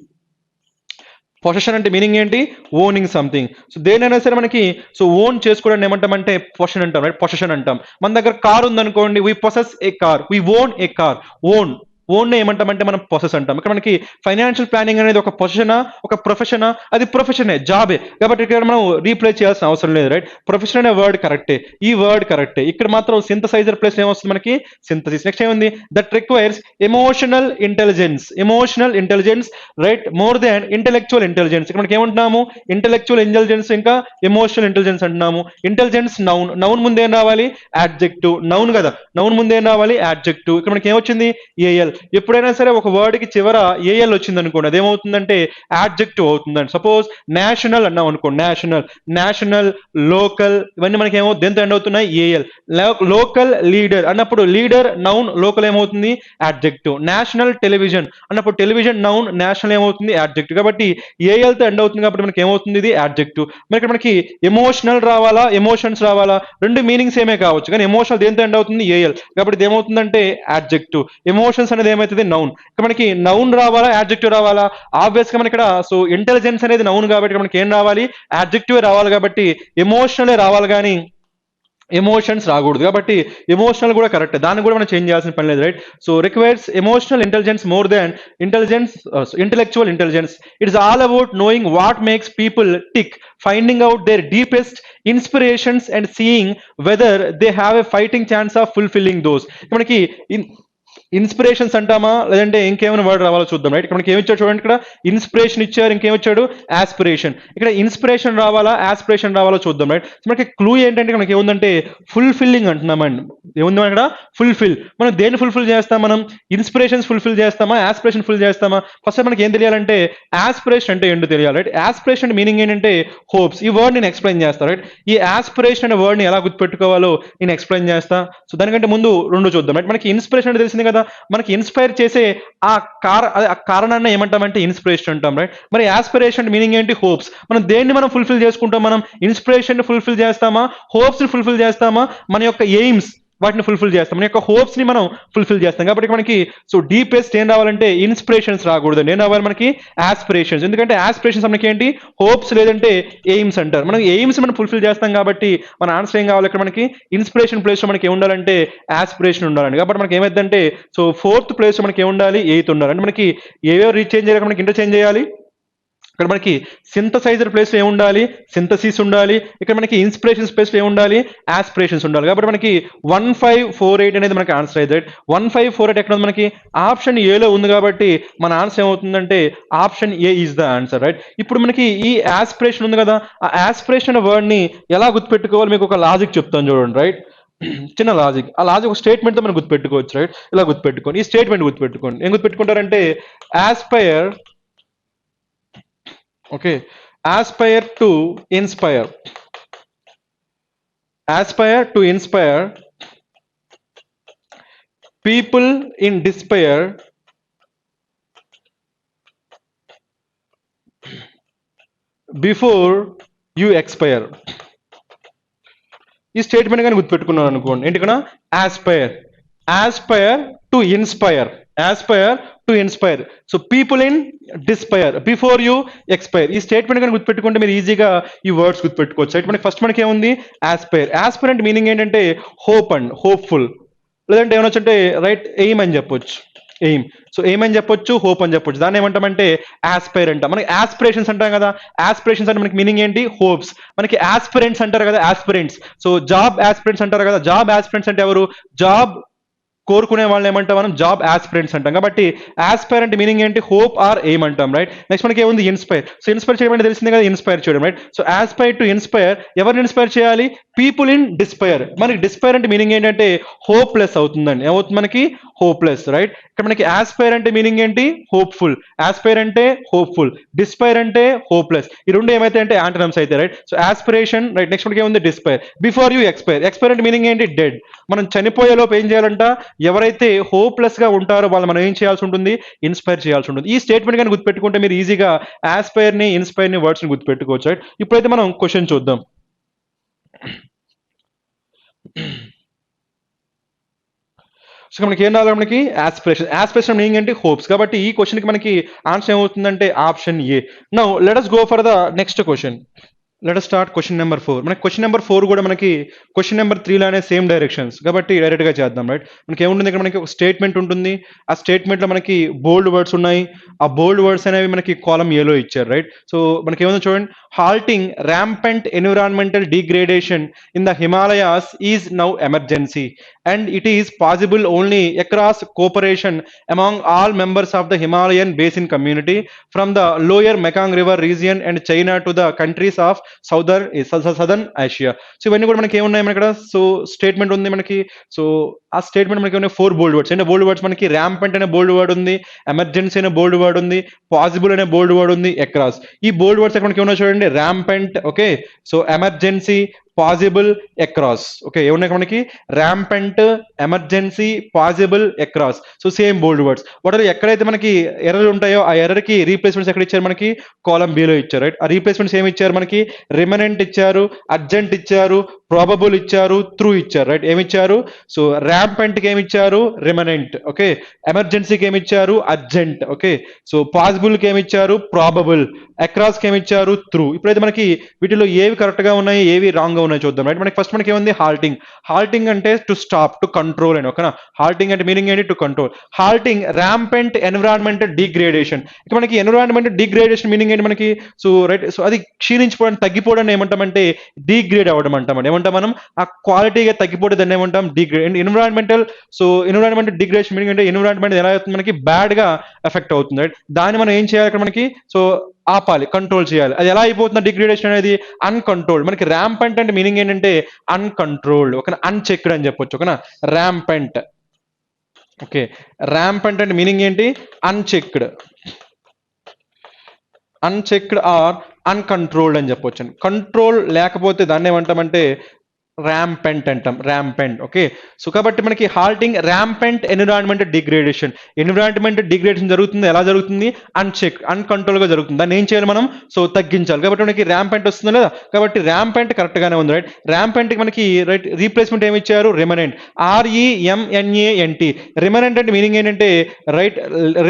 పొసెషన్ అంటే మీనింగ్ ఏంటి, ఓనింగ్ సంథింగ్. సో దేనైనా సరే మనకి సో ఓన్ చేసుకోవడానికి ఏమంటామంటే పొసెషన్ అంటాం, రైట్. పొసెషన్ అంటాం. మన దగ్గర కార్ ఉందనుకోండి, we possess a car, we own a car. Own own ఏమంటామంటే మనం పొసెస్ అంటాం. ఇక్కడ మనకి ఫైనాన్షియల్ ప్లానింగ్ అనేది ఒక పొజిషనా, ఒక ప్రొఫెషనా? అది ప్రొఫెషనే, జాబే. కాబట్టి ఇక్కడ మనం రీప్లేస్ చేయాల్సిన అవసరం లేదు, రైట్? ప్రొఫెషన్ అనే వర్డ్ కరెక్టే, ఈ వర్డ్ కరెక్టే. ఇక్కడ మాత్రం సింథసైజర్ ప్లేస్ ఏమొస్తుంది మనకి? సింథసిస్. నెక్స్ట్ ఏముంది? That requires emotional intelligence, emotional intelligence, right, more than intellectual intelligence. ఇక్కడ మనకి ఏమంటున్నాము? ఇంటెలెక్చువల్ ఇంటెలిజెన్స్ ఇంకా ఎమోషనల్ ఇంటెలిజెన్స్ అంటున్నాము. ఇంటెలిజెన్స్ నౌన్, నౌన్ ముందు ఏం రావాలి? యాడ్జెక్టివ్. నౌన్ కదా, నౌన్ ముందు ఏం రావాలి? యాడ్జెక్టివ్. ఇక్కడ మనకి ఏమొచ్చింది? ఏఎల్. ఎప్పుడైనా సరే ఒక వర్డ్ కి చివర ఏఎల్ వచ్చింది అనుకోండి, అదేమవుతుందంటే యాడ్జెక్టివ్ అవుతుందండి. సపోజ్ నేషనల్ అన్నాం అనుకోండి, నేషనల్, నేషనల్, లోకల్, ఇవన్నీ మనకి ఏమో దేంతో ఎండ్ అవుతున్నాయి? ఏఎల్. లోకల్ లీడర్ అన్నప్పుడు లీడర్ నౌన్, లోకల్ ఏమవుతుంది? యాడ్జెక్టివ్. నేషనల్ టెలివిజన్ అన్నప్పుడు టెలివిజన్ నౌన్, నేషనల్ ఏమవుతుంది? యాడ్జెక్టివ్. కాబట్టి ఏఎల్ తో ఎండ్ అవుతుంది కాబట్టి మనకి ఏమవుతుంది? ఇది యాడ్జెక్టివ్. మరి ఇక్కడ మనకి ఎమోషనల్ రావాలా, ఎమోషన్స్ రావాలా? రెండు మీనింగ్స్ ఏమే కావచ్చు, కానీ ఎమోషనల్ దేంతో ఎండ్ అవుతుంది? ఏఎల్. కాబట్టి ఇది ఏమవుతుందంటే యాడ్జెక్టివ్. ఎమోషన్స్ అనేది ఏమవుతుంది? నౌన్. ఇక్కడ మనకి నౌన్ రావాలా, యాడ్జెక్టివ్ రావాలా? ఆబ్వియస్ గా మనకి ఇక్కడ సో ఇంటెలిజెన్స్ అనేది నౌన్ కాబట్టి మనకి ఏం రావాలి? యాడ్జెక్టివ్ రావాలి. కాబట్టి ఎమోషనలే రావాలి కానీ ఎమోషన్స్ రాకూడదు. కాబట్టి ఎమోషనల్ కూడా కరెక్ట్, దాన్ని కూడా మనం చేంజ్ చేయాల్సిన పని లేదు, right? So requires emotional intelligence more than intelligence, intellectual intelligence. It is all about knowing what makes people tick, finding out their deepest inspirations and seeing whether they have a fighting chance of fulfilling those. మనకి inspirations అంటామా, లేదంటే ఇంకేమైనా word రావాలో చూద్దాం, right? ఇక్కడ మనకి ఏమిచ్చాడు చూడండి, ఇక్కడ ఇన్స్పిరేషన్ ఇచ్చారు, ఇంకేమిచ్చాడు? ఆస్పిరేషన్. ఇక్కడ ఇన్స్పిరేషన్ రావాలా, ఆస్పిరేషన్ రావాలో చూద్దాం, రైట్? మనకి క్లూ ఏంటంటే మనకి ఏముందంటే ఫుల్ఫిల్లింగ్ అంటున్నామండి. ఏముంది ఇక్కడ? ఫుల్ఫిల్. మనం దేన్ని ఫుల్ఫిల్ చేస్తాం? మనం ఇన్స్పిరేషన్స్ ఫుల్ఫిల్ చేస్తామా, ఆస్పిరేషన్ ఫుల్ చేస్తామా? ఫస్ట్ మనకి ఏం తెలియాలంటే ఆస్పిరేషన్ అంటే ఏంటో తెలియాలి, రైట్? ఆస్పిరేషన్ మీనింగ్ ఏంటంటే హోప్స్. ఈ వర్డ్ నేను ఎక్స్ప్లెయిన్ చేస్తాను, రైట్? ఈ ఆస్పిరేషన్ అనే వర్డ్ ని ఎలా గుర్తుపెట్టుకోవాలో నేను ఎక్స్ప్లెయిన్ చేస్తా. సో దానికంటే ముందు రెండు చూద్దాం, రైట్? మనకి ఇన్స్పిరేషన్ అంటే తెలిసింది కదా, మనకి ఇన్స్పైర్ చేసే ఆ కారణాన్ని ఏమంటామంటే ఇన్స్పిరేషన్ అంటాం, రైట్? మరి ఆస్పిరేషన్ మీనింగ్ ఏంటి? హోప్స్. మనం దేన్ని మనం ఫుల్ఫిల్ చేసుకుంటాం? మనం ఇన్స్పిరేషన్ ఫుల్ఫిల్ చేస్తామా, హోప్స్ ని ఫుల్ఫిల్ చేస్తామా, మన యొక్క ఎయిమ్స్ వాటిని ఫుల్ఫిల్ చేస్తాం, మన యొక్క హోప్స్ ని మనం ఫుల్ఫిల్ చేస్తాం. కాబట్టి మనకి సో డీపెస్ట్ ఏం రావాలంటే ఇన్స్పిరేషన్స్ రాకూడదు, ఏం రావాలి మనకి? ఆస్పిరేషన్స్. ఎందుకంటే ఆస్పిరేషన్స్ మనకి ఏంటి? హోప్స్ లేదంటే ఎయిమ్స్ అంటారు. మనం ఎయిమ్స్ మనం ఫుల్ఫిల్ చేస్తాం కాబట్టి మన ఆన్సర్ ఏం కావాలి? ఇక్కడ మనకి ఇన్స్పిరేషన్ ప్లేస్ లో మనకి ఏం ఉండాలంటే ఆస్పిరేషన్ ఉండాలండి. కాబట్టి మనకి ఏమైందంటే సో ఫోర్త్ ప్లేస్ లో మనకి ఏం ఉండాలి? ఎయిత్ ఉండాలి. అంటే మనకి ఏవేవో రీచేంజ్ చేయాలి, మనకి ఇంటర్చేంజ్ చేయాలి. ఇక్కడ మనకి సింథసైజర్ ప్లేస్ లో ఏముండాలి? సింథసిస్ ఉండాలి. ఇక్కడ మనకి ఇన్స్పిరేషన్ ప్లేస్ లో ఏముండాలి? ఆస్పిరేషన్స్ ఉండాలి. కాబట్టి మనకి 1548 అనేది మనకి ఆన్సర్ అయితే 1548 ఎక్కడ ఉంది మనకి? ఆప్షన్ ఏలో ఉంది. కాబట్టి మన ఆన్సర్ ఏమవుతుందంటే option A is the answer, right? ఇప్పుడు మనకి ఈ ఆస్పిరేషన్ ఉంది కదా, ఆ ఆస్పిరేషన్ అనే వర్డ్ ని ఎలా గుర్తుపెట్టుకోవాలి మీకు ఒక లాజిక్ చెప్తాను చూడండి, రైట్? చిన్న లాజిక్. ఆ లాజిక్ ఒక స్టేట్మెంట్ తో మనం గుర్తుపెట్టుకోవచ్చు, రైట్? ఇలా గుర్తుపెట్టుకోండి, ఈ స్టేట్మెంట్ గుర్తుపెట్టుకోండి. ఏం గుర్తుపెట్టుకుంటారంటే Aspire, okay, aspire to inspire, aspire to inspire people in despair before you expire. ఈ స్టేట్మెంట్ కానీ గుర్తుపెట్టుకున్నాను అనుకోండి, ఏంటి ఇక్కడ? Aspire, Aspire to inspire, Aspire to inspire. So people in despair before you expire. ఈ స్టేట్మెంట్ కానీ గుర్తుపెట్టుకుంటే మీరు ఈజీగా ఈ వర్డ్స్ గుర్తుపెట్టుకోవచ్చు, రైట్? మనకి ఫస్ట్ మనకి ఏముంది? ఆస్పైర్. ఆస్పైర్ అంటే మీనింగ్ ఏంటంటే హోప్ అండ్ హోప్ఫుల్, లేదంటే ఏమనొచ్చు అంటే రైట్ ఎయిమ్ అని చెప్పొచ్చు, ఎయిమ్. సో ఎయిమ్ అని చెప్పొచ్చు, హోప్ అని చెప్పొచ్చు. దాన్ని ఏమంటామంటే ఆస్పైర్ అంటాం. మనకి ఆస్పిరేషన్స్ అంటాం కదా, ఆస్పిరేషన్స్ అంటే మనకి మీనింగ్ ఏంటి? హోప్స్. మనకి ఆస్పిరెంట్స్ అంటారు కదా, ఆస్పిరెంట్స్. సో జాబ్ ఆస్పిరెంట్స్ అంటారు కదా, జాబ్ ఆస్పిరెంట్స్ అంటే ఎవరు? జాబ్ కోరుకునే వాళ్ళని ఏమంటాం మనం? జాబ్ ఆస్పిరెంట్స్ అంటాం. కాబట్టి ఆస్పైర్ అంటే మీనింగ్ ఏంటి? హోప్ ఆర్ ఎయిమ్ అంటాం, రైట్? నెక్స్ట్ మనకి ఏముంది? ఇన్స్పైర్. సో ఇన్స్పైర్ చేయడం అంటే తెలిసిందే కదా, ఇన్స్పైర్ చేయడం, right? So Aspire to inspire ఎవరిని ఇన్స్పైర్ చేయాలి? People in despair. మనకి డిస్పైర్ అంటే మీనింగ్ ఏంటంటే హోప్లెస్ అవుతుందండి. ఏమవుతుంది మనకి? Hopeless, right? ఇక్కడ మనకి ఆస్పైర్ అంటే మీనింగ్ ఏంటి? హోప్ఫుల్. ఆస్పైర్ అంటే హోప్ఫుల్, డిస్పైర్ అంటే హోప్లెస్. ఈ రెండు ఏమైతే అంటే యాంటనమ్స్ అయితే, right? So aspiration, right? Next మనకి ఏముంది? Despair. Before you expire. Expire అంటే మీనింగ్ ఏంటి? డెడ్. మనం చనిపోయే లోపు ఏం చేయాలంట? ఎవరైతే హోప్లెస్ గా ఉంటారో వాళ్ళు మనం ఏం చేయాల్సి ఉంటుంది? ఇన్స్పైర్ చేయాల్సి ఉంటుంది. ఈ స్టేట్మెంట్ కానీ గుర్తుపెట్టుకుంటే మీరు ఈజీగా ఆస్పైర్ ని, ఇన్స్పైర్ ని వర్డ్స్ ని గుర్తుపెట్టుకోవచ్చు, రైట్? ఇప్పుడైతే మనం క్వశ్చన్ చూద్దాం. సో మనకి ఏం రావాలి? మనకి ఆస్పిరేషన్. ఆస్పిరేషన్ మీనింగ్ ఏంటి? హోప్స్. కాబట్టి ఈ క్వశ్చన్ కి మనకి ఆన్సర్ ఏమవుతుందంటే option A. Now let us go for the next question. Let us start question number 4. మనకి క్వశ్చన్ నెంబర్ 4 కూడా మనకి క్వశ్చన్ నెంబర్ 3 లానే సేమ్ డైరెక్షన్స్ కాబట్టి డైరెక్ట్ గా చేద్దాం. రైట్, మనకి ఏముంటుంది ఇక్కడ, మనకి ఒక స్టేట్మెంట్ ఉంటుంది. ఆ స్టేట్మెంట్ లో మనకి బోల్డ్ వర్డ్స్ ఉన్నాయి. ఆ బోల్డ్ వర్డ్స్ అనేవి మనకి కాలం ఏలో ఇచ్చారు. రైట్, సో మనకి ఏముందో చూడండి, halting rampant environmental degradation in the Himalayas is now emergency and it is possible only across cooperation among all members of the Himalayan basin community from the lower Mekong river region and China to the countries of southern Asia. So ఇవన్నీ కూడా మనకి ఏమున్నాయి మన ఇక్కడ, so statement ఉంది మనకి. So ఆ statement మనకి ఉన్నాయి 4 బోల్డ్ వర్డ్స్. అంటే బోల్డ్ వర్డ్స్ మనకి ర్యాంపెంట్ అనే బోల్డ్ వర్డ్ ఉంది, ఎమర్జెన్సీ అనే బోల్డ్ వర్డ్ ఉంది, పాసిబుల్ అనే బోల్డ్ వర్డ్ ఉంది, అక్రాస్. ఈ బోల్డ్ వర్డ్స్ మనకి ఏమన్నా చూడండి, rampant, okay, so emergency, possible, across. Okay, ఏమున్నాయి మనకి, rampant, emergency, possible, across. So same bold words. వాటి ఎక్కడైతే మనకి ఎర్రర్ ఉంటాయో ఆ ఎర్రర్ కి రీప్లేస్మెంట్స్ ఎక్కడ ఇచ్చారు, మనకి కాలం బిలో ఇచ్చారు. రైట్, ఆ రీప్లేస్మెంట్స్ ఏమి ఇచ్చారు, మనకి రిమనెంట్ ఇచ్చారు, అర్జెంట్ ఇచ్చారు, ప్రాబబుల్ ఇచ్చారు, త్రూ ఇచ్చారు. రైట్, ఏమి ఇచ్చారు, సో ర్యాంపెంట్ కి ఏమి ఇచ్చారు, రిమనెంట్, ఓకే, ఎమర్జెన్సీకి ఏమి ఇచ్చారు, అర్జెంట్, ఓకే, సో పాసిబుల్ కి ఏమి ఇచ్చారు, ప్రాబబుల్, అక్రాస్ కి ఏమి ఇచ్చారు, త్రూ. ఇప్పుడైతే మనకి వీటిలో ఏవి కరెక్ట్ గా ఉన్నాయి, ఏవి రాంగ్ గా ఉన్నాయి చూద్దాం. రైట్, మనకి ఫస్ట్ మనకి ఏముంది, హాల్టింగ్. హాల్టింగ్ అంటే టు స్టాప్, టు కంట్రోల్ అని, ఓకేనా. హాల్టింగ్ అంటే మీనింగ్ ఏంటి, to control. Halting rampant environmental degradation. ఇక మనకి ఎన్విరాన్మెంటల్ డిగ్రేడేషన్ మీనింగ్ ఏంటి మనకి, సో రైట్, సో అది క్షీణించిపోవడం, తగ్గిపోవడం ఏమంటామంటే డిగ్రేడ్ అవ్వడం అంటాం. ఏమంటాం మనం, ఆ క్వాలిటీగా తగ్గిపోతే దాన్ని ఏమంటాం, degrade. Environmental, so environmental degradation meaning అంటే ఎన్విరాన్మెంట్ ఎలా అవుతుంది, మనకి బ్యాడ్ గా ఎఫెక్ట్ అవుతుంది. రైట్, దాన్ని మనం ఏం చేయాలి ఇక్కడ మనకి, సో ఆపాలి, కంట్రోల్ చేయాలి. అది ఎలా అయిపోతుంది డిగ్రేడేషన్ అనేది, అన్కంట్రోల్డ్. మనకి ర్యాంపెంట్ అంటే మీనింగ్ ఏంటంటే అన్కంట్రోల్డ్, ఓకేనా, అన్చెక్డ్ అని చెప్పొచ్చు, ఓకేనా, ర్యాంపెంట్. ఓకే, ర్యాంపెంట్ అంటే మీనింగ్ ఏంటి, అన్చెక్డ్, అన్చెక్డ్ ఆర్ అన్కంట్రోల్డ్ అని చెప్పొచ్చు. కంట్రోల్ లేకపోతే దాన్ని ఏమంటామంటే ర్యాంపెంట్ అంటాం, ర్యాంపెంట్. ఓకే, సో కాబట్టి మనకి halting rampant environment degradation. Environment degradation జరుగుతుంది, ఎలా జరుగుతుంది, అన్చెక్, అన్కంట్రోల్ గా జరుగుతుంది. దాన్ని ఏం చేయాలి మనం, సో తగ్గించాలి. కాబట్టి మనకి ర్యాంపెంట్ వస్తుంది లేదా, కాబట్టి ర్యాంపెంట్ కరెక్ట్ గానే ఉంది. రైట్, ర్యాంపెంట్ మనకి రైట్ రీప్లేస్మెంట్ ఏమి ఇచ్చారు, రిమనెంట్, REMNANT. రిమనెంట్ అంటే మీనింగ్ ఏంటంటే రైట్,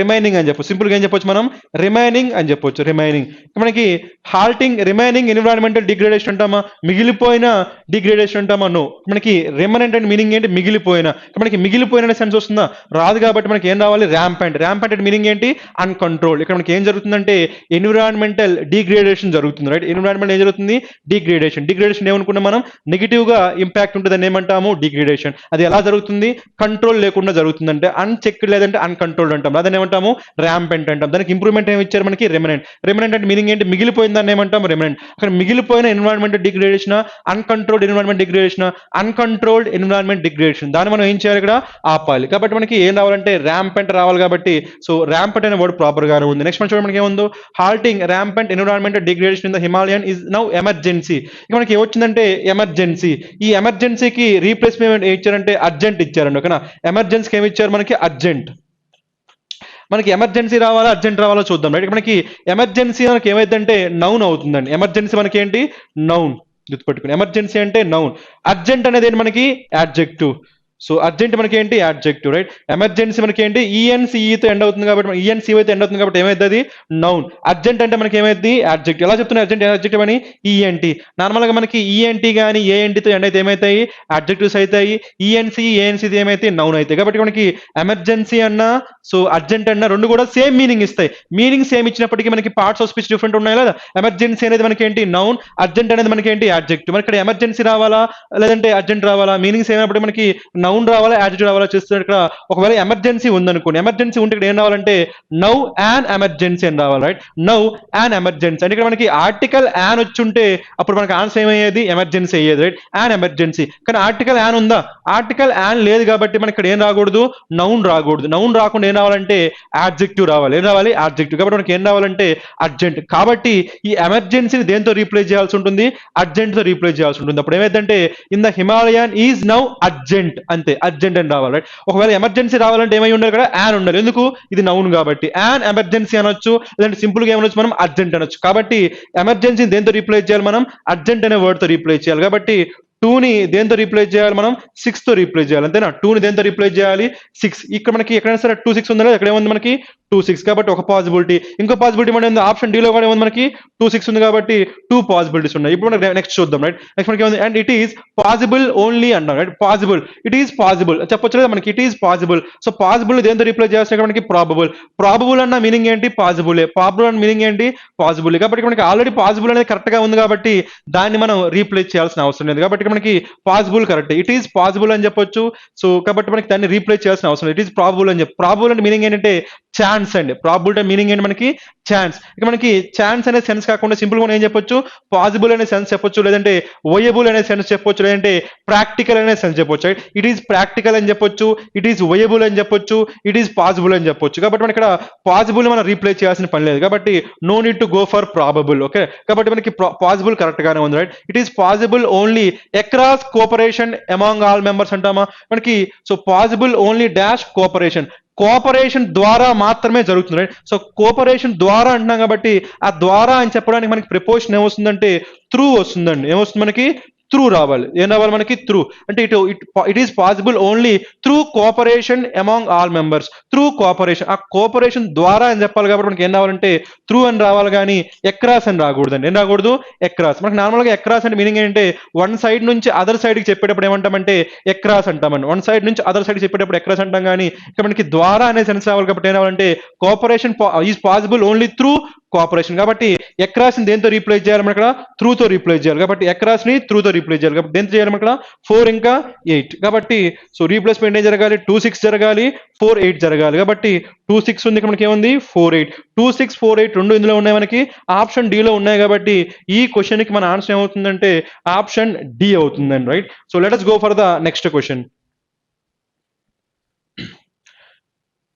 రిమైనింగ్ అని చెప్పొచ్చు. సింపుల్ గా ఏం చెప్పొచ్చు మనం, రిమైనింగ్ అని చెప్పొచ్చు, రిమైనింగ్. మనకి హాల్టింగ్ రిమైనింగ్ ఎన్విరాన్మెంటల్ డిగ్రేడేషన్ అంటామా, మిగిలిపోయిన డిగ్రేడేషన్ అంటామా, నో. మనకి రిమనెంట్ అంటే మీనింగ్ ఏంటి, మిగిలిపోయిన. మనకి మిగిలిపోయిన సెన్స్ వస్తుందా, రాదు. కాబట్టి మనకి ఏం రావాలి, ర్యాంపెంట్. ర్యాంపెంట్ అంటే మీనింగ్ ఏంటి, అన్కంట్రోల్. ఇక్కడ మనకి ఏం జరుగుతుందంటే ఎన్విరాన్మెంటల్ డిగ్రేడేషన్ జరుగుతుంది. రైట్, ఎన్విరాన్మెంట్ ఏం జరుగుతుంది, డిగ్రేడేషన్. డిగ్రేడేషన్ ఏమనుకున్నాం మనం, నెగిటివ్ గా ఇంపాక్ట్ ఉంటుంది, అని ఏమంటాము, డిగ్రేడేషన్. అది ఎలా జరుగుతుంది, కంట్రోల్ లేకుండా జరుగుతుందంటే అన్చెక్డ్ లేదంటే అన్కంట్రోల్డ్ అంటాం. అదని ఏమంటాము, ర్యాంపెంట్ అంటాం. దానికి ఇంప్రూవ్మెంట్ ఏమి ఇచ్చారు మనకి, రిమనెంట్. రిమనెంట్ అంటే మీనింగ్ ఏంటి, మిగిలిపోయిన దాన్ని ఏమంటాం, రిమనెంట్. అక్కడ మిగిలిపోయిన environmental degradation, uncontrolled environment degradation, uncontrolled environment degradation. దాన్ని మనం ఏం చేయాలి, ఇక్కడ ఆపాలి. కాబట్టి మనకి ఏం రావాలంటే ర్యాంపెంట్ రావాలి. కాబట్టి సో ర్యాంపెంట్ అనే వర్డ్ ప్రాపర్ గానే ఉంది. నెక్స్ట్ మనం చూడండి, మనకి ఏముందో, halting rampant environmental degradation in the Himalayan is now emergency. ఇక మనకి ఏమొచ్చిందంటే ఎమర్జెన్సీ. ఈ ఎమర్జెన్సీకి రీప్లేస్మెంట్ ఏం ఇచ్చారంటే అర్జెంట్ ఇచ్చారండి, ఓకేనా. ఎమర్జెన్సీకి ఏమి ఇచ్చారు మనకి, అర్జెంట్. మనకి ఎమర్జెన్సీ రావాలా, అర్జెంట్ రావాలో చూద్దాం. రైట్, మనకి ఎమర్జెన్సీ మనకి ఏమైందంటే నౌన్ అవుతుందండి. ఎమర్జెన్సీ మనకి ఏంటి, నౌన్. గుర్తుపెట్టుకుని, ఎమర్జెన్సీ అంటే నౌన్. అర్జెంట్ అనేది ఏంటి మనకి, యాడ్జెక్టివ్. సో అర్జెంట్ మనకి ఏంటి, యాడ్జెక్టివ్. రైట్, ఎమర్జెన్సీ మనకి ఏంటి, ఈఎన్సీఈతో ఎండ్ అవుతుంది కాబట్టి, ఈఎన్సీ అయితే ఎండ్ అవుతుంది కాబట్టి ఏమైతుంది, నౌన్. అర్జెంట్ అంటే మనకి ఏమైంది, యాడ్జెక్టివ్. ఎలా చెప్తున్నా అర్జెంట్ యాడ్జెక్టివ్ అని, ఈఎన్టీ. నార్మల్ గా మనకి ఈఎన్టీ కానీ ఏఎన్టీతో ఎండ్ అయితే ఏమైతాయి, యాడ్జెక్టివ్స్ అవుతాయి. ఈఎన్సీ ఏఎన్సీతో ఏమైతే, నౌన్ అవుతాయి. కాబట్టి మనకి ఎమర్జెన్సీ అన్నా, సో అర్జెంట్ అన్నా రెండు కూడా సేమ్ మీనింగ్ ఇస్తాయి. మీనింగ్ సేమ్ ఇచ్చినప్పటికీ మనకి పార్ట్స్ ఆఫ్ స్పీచ్ డిఫరెంట్ ఉన్నాయి లేదా. ఎమర్జెన్సీ అనేది మనకి ఏంటి, నౌన్. అర్జెంట్ అనేది మనకి ఏంటి, యాడ్జెక్టివ్. మరి ఇక్కడ ఎమర్జెన్సీ రావాలా లేదంటే అర్జెంట్ రావాలా, మీనింగ్ సేమ్ అయినప్పుడు మనకి నౌన్ రావాలా, యాడ్జెక్టివ్ రావాలా చూస్తున్నారు. ఇక్కడ ఒకవేళ ఎమర్జెన్సీ ఉందనుకోండి, ఎమర్జెన్సీ ఉంటే ఇక్కడ ఏం రావాలంటే నౌ యాన్ ఎమర్జెన్సీ అని రావాలి. Right, now an emergency. అంటే ఇక్కడ మనకి ఆర్టికల్ యాన్ వచ్చి ఉంటే అప్పుడు మనకి ఆన్సర్ ఏమయ్యేది, ఎమర్జెన్సీ అయ్యేది. Right, an emergency. కానీ ఆర్టికల్ యాన్ ఉందా, ఆర్టికల్ యాన్ లేదు కాబట్టి మనకి ఇక్కడ ఏం రాకూడదు, నౌన్ రాకూడదు. నౌన్ రాకుండా ఏం రావాలంటే యాడ్జెక్టివ్ రావాలి. ఏం రావాలి, యాడ్జెక్టివ్. కాబట్టి మనకి ఏం రావాలంటే అర్జెంట్. కాబట్టి ఈ ఎమర్జెన్సీని దేంతో రీప్లేస్ చేయాల్సి ఉంటుంది, అర్జెంట్ తో రీప్లేస్ చేయాల్సి ఉంటుంది. అప్పుడు ఏమైందంటే in the Himalayan is now urgent, అంతే, అర్జెంట్ అని రావాలి. రైట్, ఒకవేళ ఎమర్జెన్సీ రావాలంటే ఏమై ఉండాలి, ఇక్కడ యాన్ ఉండాలి. ఎందుకు, ఇది నౌన్ కాబట్టి యాన్ ఎమర్జెన్సీ అనొచ్చు, లేదంటే సింపుల్ గా ఏమనొచ్చు మనం, అర్జెంట్ అనొచ్చు. కాబట్టి ఎమర్జెన్సీ దేంతో రీప్లేస్ చేయాలి మనం, అర్జెంట్ అనే వర్డ్ తో రీప్లేస్ చేయాలి. కాబట్టి 2ని దేంతో రీప్లేస్ చేయాలి మనం 6తో రీప్లేస్ చేయాలి అంతేనా 2ని దేంతో రీప్లేస్ చేయాలి 6 ఇక్కడ మనకి ఎక్కడైనా సరే 2 6 ఉందా లేదా ఎక్కడ ఏముంది మనకి 2 6 కాబట్టి ఒక పాసిబిలిటీ ఇంకో పాసిబిలిటీ మన ఆప్షన్ డి లో కూడా ఏముంది మనకి 2 6 ఉంది కాబట్టి 2 పాసిబిలిటీస్ ఉన్నాయి ఇప్పుడు మనకి నెక్స్ట్ చూద్దాం రైట్ నెక్స్ట్ మనకి ఏముంది and it is possible only అంటాం right possible it is possible చెప్పొచ్చు లేదా మనకి it is possible so possible దేంతో రీప్లేస్ చేస్తే మనకి ప్రాబబుల్ అన్న మీనింగ్ ఏంటి పాసిబుల్ అన్న మీనింగ్ ఏంటి పాసిబుల్ కాబట్టి మనకి ఆల్రెడీ పాసిబుల్ అనేది కరెక్ట్ గా ఉంది కాబట్టి దాన్ని మనం రీప్లేస్ చేయాల్సిన అవసరం లేదు కాబట్టి మనకి possible correct it is possible అని చెప్పొచ్చు సో కాబట్టి మనకి దాన్ని రీప్లేస్ చేయాల్సిన అవసరం లేదు ఇట్ ఈస్ ప్రాబుల్ అని చెప్పి ప్రాబుల్ అంటే మీనింగ్ ఏంటంటే ఛాన్స్ అండి ప్రాబుల్ అంటే మీనింగ్ ఏంటి మనకి ఛాన్స్ ఇక మనకి ఛాన్స్ అనే సెన్స్ కాకుండా సింపుల్ గా ఏం చెప్పొచ్చు పాసిబుల్ అనే సెన్స్ చెప్పొచ్చు లేదంటే వయబుల్ అనే సెన్స్ చెప్పొచ్చు లేదంటే ప్రాక్టికల్ అనే సెన్స్ చెప్పొచ్చు ఇట్ ఈస్ ప్రాక్టికల్ అని చెప్పొచ్చు ఇట్ ఈస్ వయబుల్ అని చెప్పొచ్చు ఇట్ ఈస్ పాసిబుల్ అని చెప్పొచ్చు కాబట్టి మనకి ఇక్కడ పాసిబుల్ మనం రీప్లేస్ చేయాల్సిన పని లేదు కాబట్టి no need to go for probable okay కాబట్టి మనకి పాసిబుల్ కరెక్ట్ గానే ఉంది right it is possible only across cooperation among all members అంటామా మనకి so possible only dash cooperation ద్వారా మాత్రమే జరుగుతుంది రైట్ సో కోఆపరేషన్ ద్వారా అంటున్నాం కాబట్టి ఆ ద్వారా అని చెప్పడానికి మనకి ప్రిపోజిషన్ ఏమొస్తుందంటే త్రూ వస్తుందండి ఏమొస్తుంది మనకి త్రూ రావాలి ఏం రావాలి మనకి త్రూ అంటే it is possible only through cooperation among all members through cooperation ఆ కోఆపరేషన్ ద్వారా అని చెప్పాలి కాబట్టి మనకి ఏం రావాలంటే త్రూ అని రావాలి కానీ ఎక్రాస్ అని రాకూడదండి ఏం రాకూడదు ఎక్రాస్ మనకి నార్మల్గా ఎక్రాస్ అంటే మీనింగ్ ఏంటంటే వన్ సైడ్ నుంచి అదర్ సైడ్కి చెప్పేటప్పుడు ఏమంటామంటే ఎక్రాస్ అంటామండి వన్ సైడ్ నుంచి అదర్ సైడ్కి చెప్పేటప్పుడు ఎక్రాస్ అంటాం కానీ ఇక్కడ మనకి ద్వారా అనే సెన్స్ రావాలి కాబట్టి ఏం రావాలంటే cooperation is possible only through cooperation కాబట్టి ఎక్రాస్ ని దేంతో రీప్లేస్ చేయాలి మనం ఇక్కడ త్రూతో రీప్లేస్ చేయాలి కాబట్టి ఎక్రాస్ ని త్రూతో రీప్లేస్ చేయాలి కాబట్టి దేంతో చేయాలి ఇక్కడ 4 ఇంకా 8 కాబట్టి సో రీప్లేస్మెంట్ ఏం జరగాలి 2 6 జరగాలి 4 8 జరగాలి కాబట్టి 2 6 ఉంది మనకి ఏముంది 4 8 2 6 4 8 రెండు ఇందులో ఉన్నాయి మనకి ఆప్షన్ డి లో ఉన్నాయి కాబట్టి ఈ క్వశ్చన్ కి మన ఆన్సర్ ఏమవుతుందంటే ఆప్షన్ డి అవుతుందండి right so let us go for the next question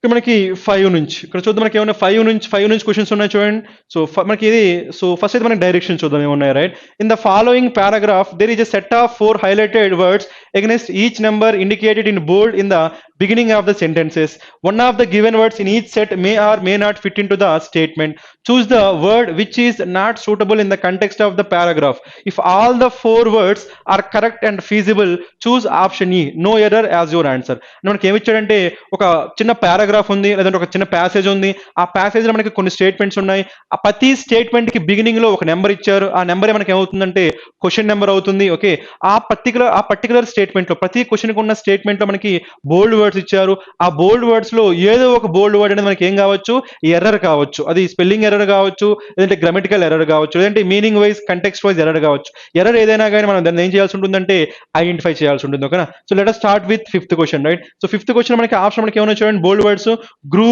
మనకి 5 నుంచి ఇక్కడ చూద్దాం మనకి ఏమైనా 5 నుంచి క్వశ్చన్స్ ఉన్నాయి చూడండి సో మనకి ఇది సో ఫస్ట్ అయితే మనకి డైరెక్షన్ చూద్దాం ఏమున్నాయి right in the following paragraph there is a set of 4 highlighted words against each number indicated in bold in the beginning of the sentences. One of the given words in each set may or may not fit into the statement. Choose the word which is not suitable in the context of the paragraph. If all the 4 words are correct and feasible, choose option E. No error as your answer. మనకి ఏమి ఇచ్చాడంటే ఒక చిన్న paragraph ఉంది లేదంటే ఒక చిన్న passage ఉంది ఆ ప్యాసేజ్ లో మనకి కొన్ని స్టేట్మెంట్స్ ఉన్నాయి ఆ ప్రతి స్టేట్మెంట్ కి బిగినింగ్ లో ఒక నెంబర్ ఇచ్చారు ఆ నెంబర్ మనకి ఏమవుతుందంటే క్వశ్చన్ నెంబర్ అవుతుంది ఓకే ఆ పర్టికులర్ స్టేట్మెంట్ లో ప్రతి క్వశ్చన్ కి ఉన్న స్టేట్మెంట్ లో మనకి బోల్డ్ వర్డ్స్ ఇచ్చారు ఆ బోల్డ్ వర్డ్స్ లో ఏదో ఒక బోల్డ్ వర్డ్ అనేది మనకి ఏం కావచ్చు ఎర్రర్ కావచ్చు అది స్పెల్లింగ్ ఎర్రర్ కావచ్చు లేదంటే గ్రామటికల్ ఎర్రర్ కావచ్చు లేదంటే meaning wise context wise error కావచ్చు ఎర్రర్ ఏదైనా కానీ మనం దాన్ని ఏం చేయాల్సి ఉంటుందంటే ఐడెంటిఫై చేయాల్సి ఉంటుంది ఓకేనా so let us start with 5th question right so 5th question మనకి ఆప్షన్ మనకి ఏమైనా చూడండి బోల్డ్ వర్డ్స్ గ్రూ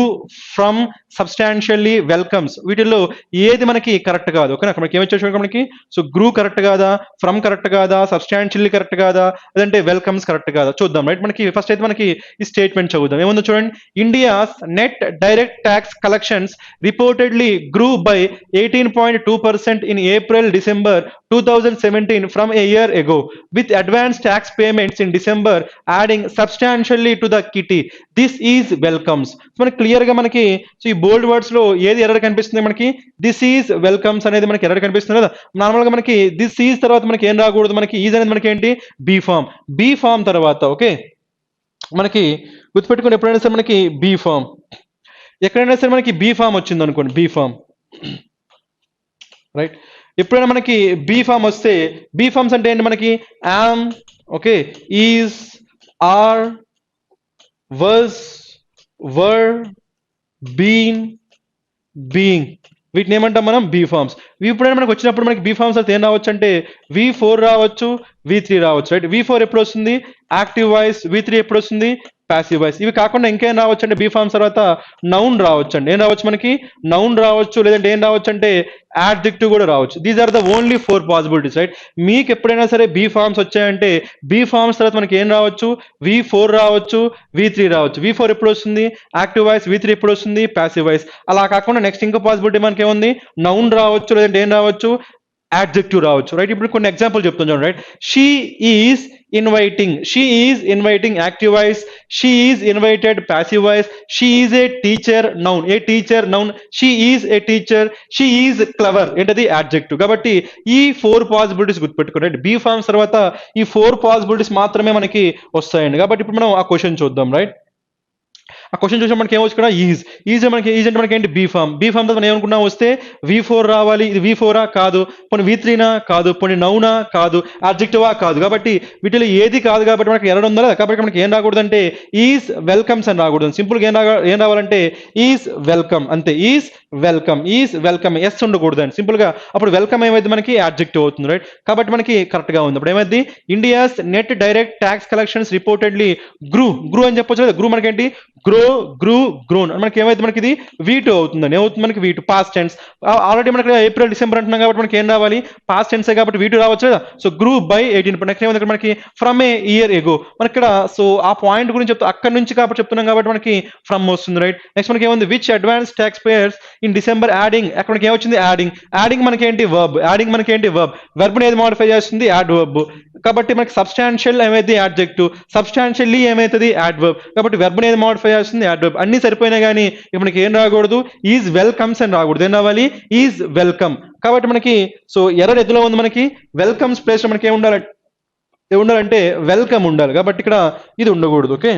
ఫ్రమ్ సబ్స్టాన్షియల్లీ వెల్కమ్స్ వీటిల్లో ఏది మనకి కరెక్ట్ కాదు ఓకేనా మనకి ఏమొచ్చా చూడండి మనకి సో గ్రూ కరెక్ట్ కాదా ఫ్రమ్ కరెక్ట్ కాదా సబ్స్టాన్షియల్లీ కరెక్ట్ కాదా లేదంటే వెల్కమ్స్ కరెక్ట్ కాదా చూద్దాం రైట్ మనకి ఫస్ట్ అయితే మనకి ఈ స్టేట్మెంట్ చదువుదాం ఏముందో చూడండి India's net direct tax collections reportedly grew by 18.2% in April December 2017 from a year ago with advanced tax payments in December adding substantially to the kitty. This is welcomes. మనకి clear గా మనకి so ఈ బోల్డ్ words లో ఏది error కనిపిస్తుంది మనకి this is welcomes అనేది మనకి ఎర్రర్ కనిపిస్తుంది కదా నార్మల్ గా మనకి దిస్ ఈజ్ తర్వాత మనకి ఏం రాకూడదు మనకి ఈజ్ అనేది మనకి ఏంటి బీ ఫామ్ తర్వాత ఓకే మనకి గుర్తుపెట్టుకుని ఎప్పుడైనా సరే మనకి బీ ఫామ్ ఎక్కడైనా సరే మనకి బీ ఫామ్ వచ్చింది అనుకోండి బీ ఫామ్ రైట్ ఎప్పుడైనా మనకి బీ ఫామ్ వస్తే బీ ఫామ్స్ అంటే ఏంటి మనకి am okay is are was were been being వీటిని ఏమంటాం మనం బీ ఫామ్స్ ఇప్పుడైనా మనకు వచ్చినప్పుడు మనకి బీ ఫామ్స్ అయితే ఏం రావచ్చు అంటే V4 రావచ్చు V3 రావచ్చు రైట్ V4 ఎప్పుడు వస్తుంది యాక్టివ్ వాయిస్ V3 ఎప్పుడు వస్తుంది ప్యాసివ్ వాయిస్ ఇవి కాకుండా ఇంకేం రావచ్చు అంటే బీ ఫామ్స్ తర్వాత నౌన్ రావచ్చు అండి ఏం రావచ్చు మనకి నౌన్ రావచ్చు లేదంటే ఏం రావచ్చు అంటే యాడ్జెక్టివ్ కూడా రావచ్చు these are the only 4 possibilities right మీకు ఎప్పుడైనా సరే బీ ఫామ్స్ వచ్చాయంటే బీ ఫామ్స్ తర్వాత మనకి ఏం రావచ్చు V4 రావచ్చు V3 రావచ్చు V4 ఎప్పుడు వస్తుంది యాక్టివ్ వాయిస్ V3 ఎప్పుడు వస్తుంది ప్యాసివ్ వాయిస్ అలా కాకుండా నెక్స్ట్ ఇంకో పాసిబిలిటీ మనకి ఏముంది నౌన్ రావచ్చు లేదంటే ఏం రావచ్చు యాడ్జెక్టివ్ రావచ్చు రైట్ ఇప్పుడు కొన్ని ఎగ్జాంపుల్ చెప్తాను చూడండి right she is inviting, she is inviting active voice, she is invited passive voice, she is a teacher noun, A teacher noun, she is a teacher, she is clever ఏంటది adjective. కాబట్టి ఈ 4 possibilities గుర్తుపెట్టుకోండి. Be forms తర్వాత ఈ 4 possibilities మాత్రమే మనకి వస్తాయండి. కాబట్టి ఇప్పుడు మనం ఆ క్వశ్చన్ చూద్దాం. రైట్, ఆ క్వశ్చన్ చూసిన మనకి ఏమొచ్చు కూడా ఈజ్ మనకి ఈజ్ అంటే మనకి ఏంటి బీ ఫామ్ తర్వాత మనం ఏమనుకున్నా వస్తే V4 రావాలి. ఇది V4 కాదు, పోనీ V3 కాదు, పోనీ నౌనా కాదు, అడ్జెక్టివా కాదు. కాబట్టి వీటిలో ఏది కాదు కాబట్టి మనకి ఎర్రర్ ఉందా లేదా. కాబట్టి మనకి ఏం రాకూడదు అంటే ఈజ్ వెల్కమ్స్ అని రాకూడదు. సింపుల్గా ఏం రావాలంటే ఈజ్ వెల్కమ్, అంతే. ఈజ్ వెల్కమ్ ఎస్ ఉండకూడదు అండి సింపుల్గా. అప్పుడు వెల్కమ్ ఏమైంది మనకి అడ్జెక్టివ్ అవుతుంది. రైట్, కాబట్టి మనకి కరెక్ట్గా ఉంది. అప్పుడు ఏమైంది India's net direct tax collections reportedly grew అని చెప్పొచ్చు కదా. గ్రూ మనకి ఏంటి గ్రోన్ మనకి ఏమైతే మనకి ఇది V2 అవుతుందండి. ఏమవుతుంది మనకి V2 పాస్ట్ టెన్స్. ఆల్రెడీ మనకి ఏప్రిల్ డిసెంబర్ అంటున్నాం కాబట్టి మనకి ఏం రావాలి పాస్ట్ టెన్స్ కాబట్టి V2 రావచ్చు కదా. So గ్రూ by 18. నెక్స్ట్ ఏమైంది మనకి ఫ్రమ్ ఏ ఇయర్ ఎగో మనకి ఇక్కడ. సో ఆ పాయింట్ గురించి చెప్తా అక్కడ నుంచి కాబట్టి చెప్తున్నాం కాబట్టి మనకి ఫ్రమ్ వస్తుంది. రైట్, నెక్స్ట్ మనకి ఏముంది which advance tax payers in December adding. అక్కడ మనకి ఏమొచ్చింది యాడింగ్ మనకి ఏంటి వెర్బ్ ఏది మోడిఫై చేస్తుంది యాడ్వర్బ్. కాబట్టి మనకి సబ్స్టాన్షియల్ ఏమైతే యాడ్జెక్టివ్, సబ్స్టాన్షియల్లీ ఏమైతుంది యాడ్వర్బ్. కాబట్టి వెర్బ్ ఏది మోడిఫై చేస్తుంది యాడ్వర్బ్. అన్ని సరిపోయినా కానీ మనకి ఏం రాకూడదు ఈజ్ వెల్కమ్స్ అని రాకూడదు. ఏం రావాలి ఈజ్ వెల్కమ్. కాబట్టి మనకి సో ఎర్రర్ ఎదులో ఉంది మనకి వెల్కమ్స్ ప్లేస్ మనకి ఏముండాలంటే వెల్కమ్ ఉండాలి. కాబట్టి ఇక్కడ ఇది ఉండకూడదు. ఓకే,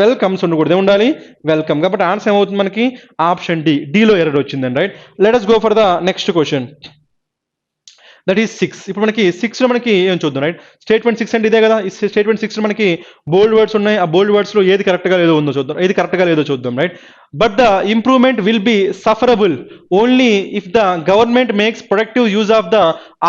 వెల్కమ్స్ ఉండకూడదు, ఏముండాలి వెల్కమ్. కాబట్టి ఆన్సర్ ఏమవుతుంది మనకి ఆప్షన్ డిలో ఎర్రర్ వచ్చిందండి. Right, let us go for the next question, that is 6. ఇప్పుడు మనకి 6 లో మనకి ఏం చూద్దాం. రైట్, స్టేట్మెంట్ 6 అంటే ఇదే కదా. ఈ స్టేట్మెంట్ 6 లో మనకి బోల్డ్ వర్డ్స్ ఉన్నాయి. ఆ బోల్డ్ వర్డ్స్ లో ఏది కరెక్ట్ గా లేదో చూద్దాం. Right, but the improvement will be sufferable only if the government makes productive use of the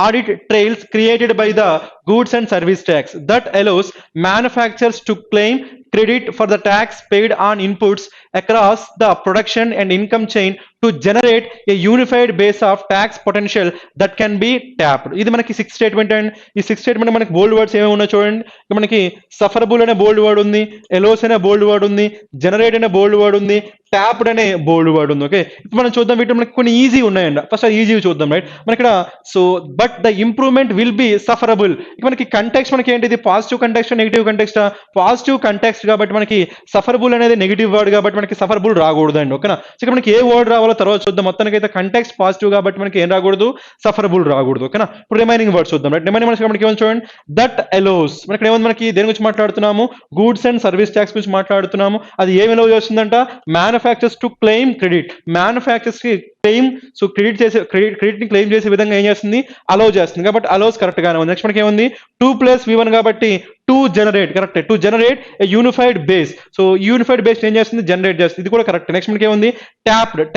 audit trails created by the goods and service tax that allows manufacturers to claim credit for the tax paid on inputs across the production and income chain to generate a unified base of tax potential that can be tapped. ఇది మనకి 6 statement and ఈ 6 statement మనకి బోల్డ్ words ఏమేమి ఉన్నాయో చూడండి. మనకి సఫరబుల్ అనే బోల్డ్ word ఉంది, ఎలోస్ అనే బోల్డ్ వర్డ్ ఉంది, జనరేట్ అనే బోల్డ్ వర్డ్ ఉంది, ట్యాప్డ్ అనే బోల్డ్ వర్డ్ ఉంది. ఓకే, ఇప్పుడు మనం చూద్దాం వీటి మనకి కొన్ని ఈజీ ఉన్నాయండి. ఫస్ట్ ఈజీ చూద్దాం. రైట్, మనకి ఇక్కడ so but the improvement will be sufferable. మనకి కంటెక్స్ట్ మనకి ఏంటిది positive context negative context positive context కాబట్టి మనకి సఫరబుల్ అనేది నెగిటివ్ వర్డ్ కాబట్టి మనకి సఫరబుల్ రాకూడదండి. ఓకేనా, ఇక్కడ మనకి ఏ వర్డ్ రావాలో తర్వాత చూద్దాం. మొత్తానికి అయితే కంటెక్స్ట్ పాజిటివ్ కాబట్టి మనకి ఏం రాకూడదు సఫరబుల్ రాకూడదు. ఓకేనా, ఇప్పుడు రిమైనింగ్ వర్డ్స్ చూద్దాం. రైట్, రిమైనింగ్ వర్డ్స్ మనకి ఏమని చూడండి దట్ ఎలోస్ మనకి ఏముంది మనకి దేని గురించి మాట్లాడుతున్నాము గూడ్స్ అండ్ సర్వీస్ ట్యాక్స్ గురించి మాట్లాడుతున్నాము. అది ఏమి ఎలో చేస్తుందంట manufactures to claim credit. Manufactures కి క్లెయిమ్ సో క్రెడిట్ ని క్లెయిమ్ చేసే విధంగా ఏం చేస్తుంది అలౌ చేస్తుంది. కాబట్టి అలౌస్ కరెక్ట్ గానే ఉంది. నెక్స్ట్ మనకి ఏముంది 2+V1 కాబట్టి to generate correct, to generate a unified base. So unified base ఏం చేస్తుంది జనరేట్ చేస్తుంది, ఇది కూడా కరెక్ట్. నెక్స్ట్ మనకి ఏముంది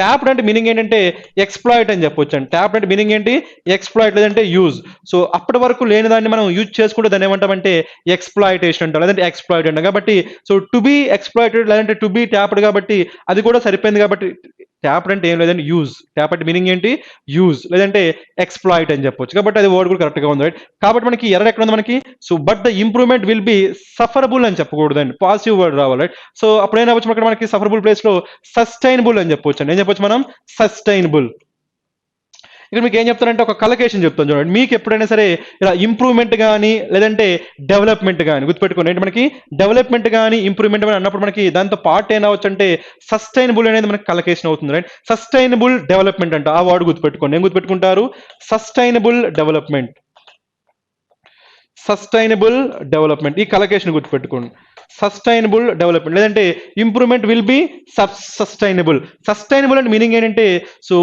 ట్యాప్డ్ అంటే మీనింగ్ ఏంటంటే ఎక్స్ప్లాయిట్ అని చెప్పొచ్చు అండి. ట్యాప్డ్ అంటే మీనింగ్ ఏంటి ఎక్స్ప్లాయిట్ లేదంటే యూజ్. సో అప్పటి వరకు లేని దాన్ని మనం యూజ్ చేసుకుంటే దాన్ని ఏమంటామంటే ఎక్స్ప్లాయిటేషన్ అంటాం లేదంటే ఎక్స్ప్లాయిట్ అంటాం. కాబట్టి సో టు బి ఎక్స్ప్లాయిటెడ్ లేదంటే టు బి ట్యాప్డ్ కాబట్టి అది కూడా సరిపోయింది. కాబట్టి ట్యాప్డ్ అంటే ఏం లేదంటే యూజ్, ట్యాప్ అంటే మీనింగ్ ఏంటి యూజ్ లేదంటే ఎక్స్ప్లాయిట్ అని చెప్పొచ్చు. కాబట్టి అది వర్డ్ కూడా కరెక్ట్ గా ఉంది. రైట్, కాబట్టి మనకి ఎర్రర్ ఎక్కడ ఉంది మనకి so but the improvement will be sufferable అని చెప్పకూడదండి, పాజిటివ్ వర్డ్ రావాలి. రైట్, సో అప్పుడు ఏం రావచ్చు ఇక్కడ మనకి సఫరబుల్ ప్లేస్ లో సస్టైనబుల్ అని చెప్పొచ్చు అండి. ఏం చెప్పొచ్చు మనం సస్టైనబుల్. ఇక్కడ మీకు ఏం చెప్తారంటే ఒక కలకేషన్ చెప్తాను చూడండి. మీకు ఎప్పుడైనా సరే ఇలా ఇంప్రూవ్మెంట్ కానీ లేదంటే డెవలప్మెంట్ కానీ గుర్తుపెట్టుకోండి. ఏంటి మనకి డెవలప్మెంట్ కానీ ఇంప్రూవ్మెంట్ కానీ అన్నప్పుడు మనకి దాంతో పార్ట్ ఏం రావచ్చు అంటే సస్టైనబుల్ అనేది మనకి కలకేషన్ అవుతుంది. రైట్, సస్టైనబుల్ డెవలప్మెంట్ అంట ఆ వర్డ్ గుర్తుపెట్టుకోండి. ఏం గుర్తుపెట్టుకుంటారు సస్టైనబుల్ డెవలప్మెంట్, సస్టైనబుల్ డెవలప్మెంట్ ఈ కలకేషన్ గుర్తుపెట్టుకోండి. సస్టైనబుల్ డెవలప్మెంట్ లేదంటే improvement will B sustainable. Sustainable అంటే మీనింగ్ ఏంటంటే సో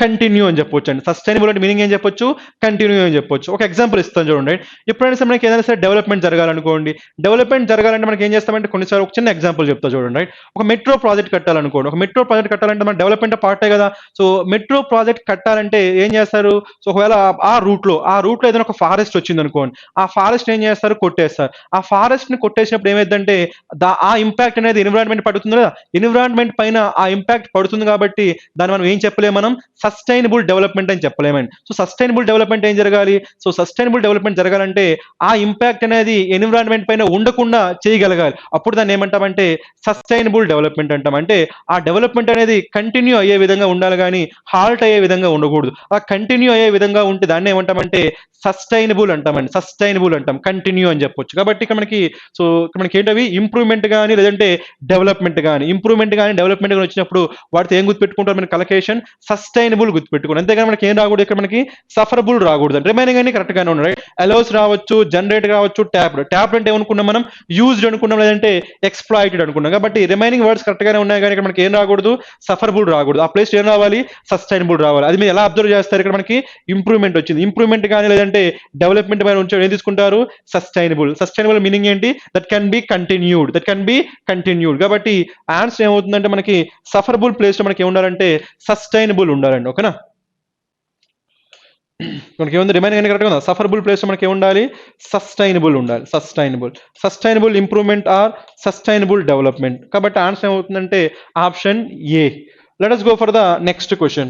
కంటిన్యూ అని చెప్పొచ్చు అండి. సస్టైనబుల్ అంటే మీనింగ్ ఏం చెప్పొచ్చు కంటిన్యూ అని చెప్పొచ్చు. ఒక ఎగ్జాంపుల్ ఇస్తాను చూడండి. ఎప్పుడైనా సరే మనకి ఏదైనా సరే డెవలప్మెంట్ జరగాలనుకోండి, డెవలప్మెంట్ జరగాలంటే మనకి ఏం చేస్తామంటే కొన్నిసార్లు ఒక చిన్న ఎగ్జాంపుల్ చెప్తా చూడండి. రైట్, ఒక మెట్రో ప్రాజెక్ట్ కట్టాలనుకోండి. ఒక మెట్రో ప్రాజెక్ట్ కట్టాలంటే మన డెవలప్మెంట్ పార్టే కదా. సో మెట్రో ప్రాజెక్ట్ కట్టాలంటే ఏం చేస్తారు సో ఒకవేళ ఆ రూట్ లో ఏదైనా ఒక ఫారెస్ట్ వచ్చింది అనుకోండి, ఆ ఫారెస్ట్ ఏం చేస్తారు కొట్టేస్తారు. ఆ ఫారెస్ట్ ని కొట్టేసినప్పుడు ఏమైందంటే ఆ ఇంపాక్ట్ అనేది ఎన్విరాన్మెంట్ పడుతుంది కదా, ఎన్విరాన్మెంట్ పైన ఆ ఇంపాక్ట్ పడుతుంది కాబట్టి దాన్ని మనం ఏం చెప్పలేము మనం సస్టైనబుల్ డెవలప్మెంట్ అని చెప్పలేమండి. సో సస్టైనబుల్ డెవలప్మెంట్ ఏం జరగాలి? సో సస్టైనబుల్ డెవలప్మెంట్ జరగాలంటే ఆ ఇంపాక్ట్ అనేది ఎన్విరాన్మెంట్ పైన ఉండకుండా చేయగలగాలి. అప్పుడు దాన్ని ఏమంటామంటే సస్టైనబుల్ డెవలప్మెంట్ అంటాం. అంటే ఆ డెవలప్మెంట్ అనేది కంటిన్యూ అయ్యే విధంగా ఉండాలి కానీ హాల్ట్ అయ్యే విధంగా ఉండకూడదు. ఆ కంటిన్యూ అయ్యే విధంగా ఉంటే దాన్ని ఏమంటామంటే సస్టైనబుల్ అంటామండి. సస్టైనబుల్ అంటాం, కంటిన్యూ అని చెప్పొచ్చు. కాబట్టి ఇక్కడ మనకి ఏంటవి ఇంప్రూవ్మెంట్ కానీ లేదంటే డెవలప్మెంట్ కానీ డెవలప్మెంట్ కానీ వచ్చినప్పుడు వాటితో ఏం గుర్తుపెట్టుకుంటారు మనకి కలకేషన్ సస్టైనబుల్ గుర్తుపెట్టుకోండి. అంతేగాని మనకి ఏం రాకూడదు, ఇక్కడ మనకి సఫరబుల్ రాకూడదు. రిమైనింగ్ అన్ని కరెక్ట్ గానే ఉన్నాయి. అలౌస్ రావచ్చు, జనరేట్ రావచ్చు, ట్యాప్ అంటే ఏమనుకున్నాం మనం? యూజ్డ్ అనుకున్నాం, లేదంటే ఎక్స్ప్లాయిటెడ్ అనుకున్నాం. కాబట్టి రిమైనింగ్ వర్డ్స్ కరెక్ట్ గానే ఉన్నాయి కానీ ఇక్కడ మనకి ఏం రాకూడదు, సఫరబుల్ రాకూడదు. ఆ ప్లేస్ ఏం రావాలి? సస్టైనబుల్ రావాలి. అది మీరు ఎలా అబ్జర్వ్ చేస్తారు? ఇక్కడ మనకి ఇంప్రూవ్మెంట్ వచ్చింది. ఇంప్రూవ్మెంట్ కానీ లేదంటే డెవలప్మెంట్ పైన ఉంచే ఏం తీసుకుంటారు? సస్టైనబుల్ మీనింగ్ ఏంటి? That can be continued. కాబట్టి ఆన్సర్ ఏమవుతుందంటే మనకి సఫరబుల్ ప్లేస్ లో మనకి ఏముండాలంటే సస్టైనబుల్ ఉండాలండి. ఓకేనా? మనకి ఏముంది? రిమైనింగ్ అన్ని కరెక్ట్గా ఉందా? సఫరబుల్ ప్లేస్ లో మనకి ఏముండాలి? సస్టైనబుల్ ఉండాలి. Sustainable improvement are sustainable development. కాబట్టి ఆన్సర్ ఏమవుతుందంటే option A. Let us go for the next question.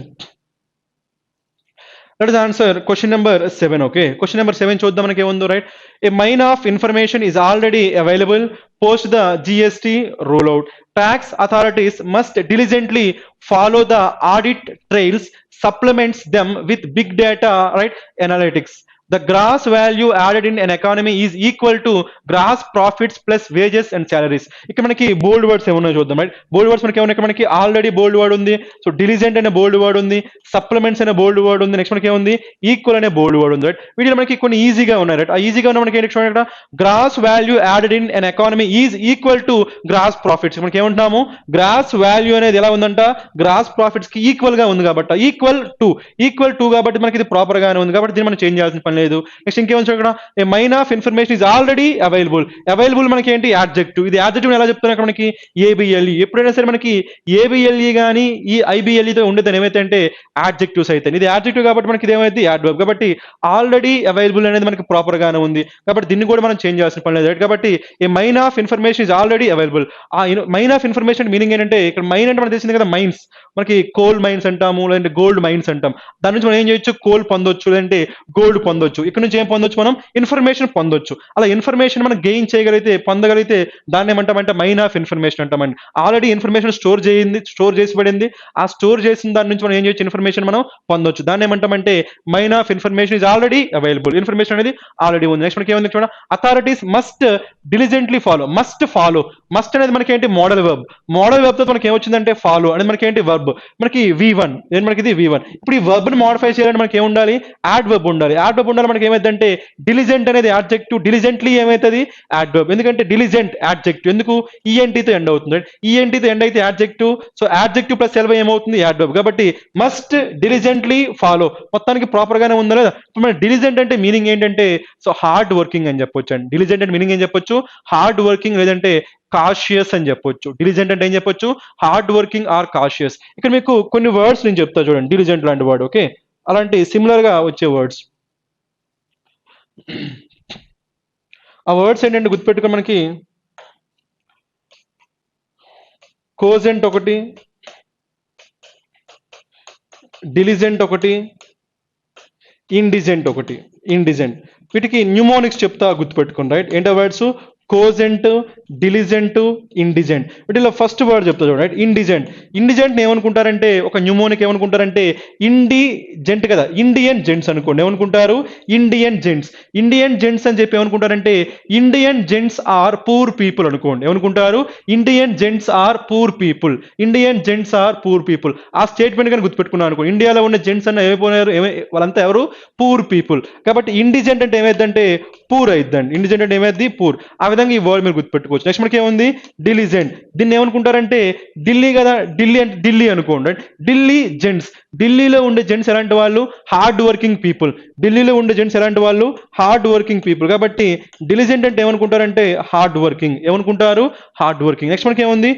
Let us answer question number 7. Okay, question number 7 చూద్దాం మనకి ఏముందో. Right, a mine of information is already available post the GST rollout. Tax authorities must diligently follow the audit trails, supplements them with big data, right, analytics. The gross value added in an economy is equal to gross profits plus wages and salaries. ఇక్కడ మనకి బోల్డ్ words ఏమన్నా చూద్దాం. Right, బోల్డ్ words మనకి ఏమన్నా? మనకి already బోల్డ్ word ఉంది. So diligent అనే బోల్డ్ word ఉంది, సప్లిమెంట్స్ అనే బోల్డ్ వర్డ్ ఉంది, నెక్స్ట్ మనకి ఏముంది? ఈక్వల్ అనే బోల్డ్ వర్డ్ ఉంది. రైట్, వీటిలో మనకి కొన్ని ఈజీగా ఉన్నాయి. రైట్, ఆ ఈజీగా ఉన్న మనకి ఏంటి చూడండి, gross value added in an economy is equal to gross profits. మనకి ఏమంటున్నాము? గ్రాస్ వాల్యూ అనేది ఎలా ఉందంట? గ్రాస్ ప్రాఫిట్స్ కి ఈక్వల్ గా ఉంది కాబట్టి ఈక్వల్ టు కాబట్టి మనకి ఇది ప్రాపర్ గానే ఉంది. కాబట్టి దీన్ని మనం చేంజ్ చేయాల్సిన పని లేదు. నెక్స్ట్ ఇంకేమన్నా ఇక్కడ? A mine of information is already available మనకి ఏంటి? యాడ్జెక్టివ్. ఇది యాడ్జెక్టివ్ ఎలా చెప్తున్నా ఇక్కడ మనకి? ఏబిఎల్ఈ. ఎప్పుడైనా సరే మనకి ఏబిఎల్ఈ కానీ ఈ ఐబిఎల్ఈతో ఉండేది ఏమైతే అంటే యాడ్జెక్టివ్స్ అయితే. ఇది యాడ్జెక్టివ్ కాబట్టి మనకి ఇదేమైతే యాడ్వర్బ్. కాబట్టి ఆల్రెడీ అవైలబుల్ అనేది మనకి ప్రాపర్ గానే ఉంది కాబట్టి దీన్ని కూడా మనం చేంజ్ చేయాల్సిన పని లేదు. కాబట్టి a mine of information is already available. ఆ మైన్ ఆఫ్ ఇన్ఫర్మేషన్ మీనింగ్ ఏంటంటే ఇక్కడ మైన్ అంటే మనకు తెలిసింది కదా, మైన్స్. మనకి కోల్ మైన్స్ అంటాము, లేదంటే గోల్డ్ మైన్స్ అంటాం. దాని నుంచి మనం ఏం చేయొచ్చు? కోల్ పొందొచ్చు, లేదంటే గోల్డ్ పొందొచ్చు. ఇక్కడ నుంచి ఏం పొందొచ్చు? మనం ఇన్ఫర్మేషన్ పొందొచ్చు. అలా ఇన్ఫర్మేషన్ మనం గెయిన్ చేయగలిగితే, పొందగలిగితే దాన్ని ఏమంటామంటే మైన్ ఆఫ్ ఇన్ఫర్మేషన్ అంటామండి. ఆల్రెడీ ఇన్ఫర్మేషన్ స్టోర్ చేసి పడింది. ఆ స్టోర్ చేసిన దాని నుంచి మనం ఏం చేయొచ్చు? ఇన్ఫర్మేషన్ మనం పొందొచ్చు. దాన్ని ఏమంటామంటే mine of information is already available. Information అనేది ఆల్రెడీ ఉంది. నెక్స్ట్ మనకి ఏముంది చూడండి, authorities must diligently follow. Must అనేది మనకి ఏంటి? మోడల్ వెబ్ తో మనకి ఏమొచ్చిందంటే ఫాలో అనేది మనకి ఏంటి? వర్బ్. మనకి V1 మనకి ఇది V1. ఇప్పుడు ఈ వర్బ్ ని మోడిఫై చేయాలంటే మనకి ఏముండాలి? యాడ్వర్బ్ ఉండాలి. మనకి ఏమైందంటే డిలిజెంట్ అనేది యాడ్జెక్టివ్, డిలిజెంట్లీ ఏమైతుంది? యాడ్వర్బ్. ఎందుకంటే డిలిజెంట్ యాడ్జెక్టివ్, ఎందుకు? ఈఎన్టీతో ఎండ్ అవుతుంది. ఈఎన్టీతో ఎండ్ అయితే adjective. So adjective plus LY ఏమవుతుంది? యాడ్వర్బ్. కాబట్టి మస్ట్ డిలిజెంట్లీ ఫాలో మొత్తానికి ప్రాపర్ గానే ఉందా లేదా? ఇప్పుడు మన డిలిజెంట్ అంటే మీనింగ్ ఏంటంటే సో హార్డ్ వర్కింగ్ అని చెప్పొచ్చు అండి. డిలిజెంట్ అంటే మీనింగ్ ఏం చెప్పొచ్చు? హార్డ్ వర్కింగ్, లేదంటే కాషియస్ అని చెప్పొచ్చు. డిలిజెంట్ అంటే ఏం చెప్పొచ్చు? Hard working or cautious. ఇక్కడ మీకు కొన్ని వర్డ్స్ నేను చెప్తా చూడండి, డిలిజెంట్ లాంటి వర్డ్. ఓకే, అలాంటి సిమిలర్ గా వచ్చే వర్డ్స్. ఆ వర్డ్స్ ఏంటంటే గుర్తుపెట్టుకో, మనకి కోజెంట్ ఒకటి, డిలిజెంట్ ఒకటి, ఇండిజెంట్ ఒకటి. వీటికి న్యూమోనిక్స్ చెప్తా, గుర్తుపెట్టుకోండి. రైట్, ఏంటో వర్డ్స్? Cogent, diligent, ఇండిజెంట్. వీటిలో ఫస్ట్ వర్డ్ చెప్తా చూడండి. రైట్, ఇండిజెంట్ ఏమనుకుంటారంటే ఒక న్యూమోనిక్ ఏమనుకుంటారంటే ఇండిజెంట్ కదా, ఇండియన్ జెంట్స్ అనుకోండి. ఏమనుకుంటారు? ఇండియన్ జెంట్స్ అని చెప్పి ఏమనుకుంటారంటే Indian gents are poor people అనుకోండి. ఏమనుకుంటారు? Indian gents are poor people. ఆ స్టేట్మెంట్ కానీ గుర్తుపెట్టుకున్నాను అనుకో, ఇండియాలో ఉన్న జెంట్స్ అన్న ఏమైపోయినారు? వాళ్ళంతా ఎవరు? Poor people. కాబట్టి ఇండిజెంట్ అంటే ఏమైందంటే పూర్ అయిద్దండి. ఇండిజెంట్ అంటే ఏమైంది? పూర్. ఆ విధంగా ఈ వర్డ్ మీరు గుర్తుపెట్టుకోవచ్చు. నెక్స్ట్ మనకి ఏముంది? డిలిజెంట్. దీన్ని ఏమనుకుంటారంటే ఢిల్లీ కదా, ఢిల్లీ అనుకోండి. ఢిల్లీలో ఉండే జెంట్స్ ఎలాంటి వాళ్ళు? Hard working people. కాబట్టి డిలిజెంట్ అంటే ఏమనుకుంటారంటే హార్డ్ వర్కింగ్. నెక్స్ట్ మనకి ఏముంది?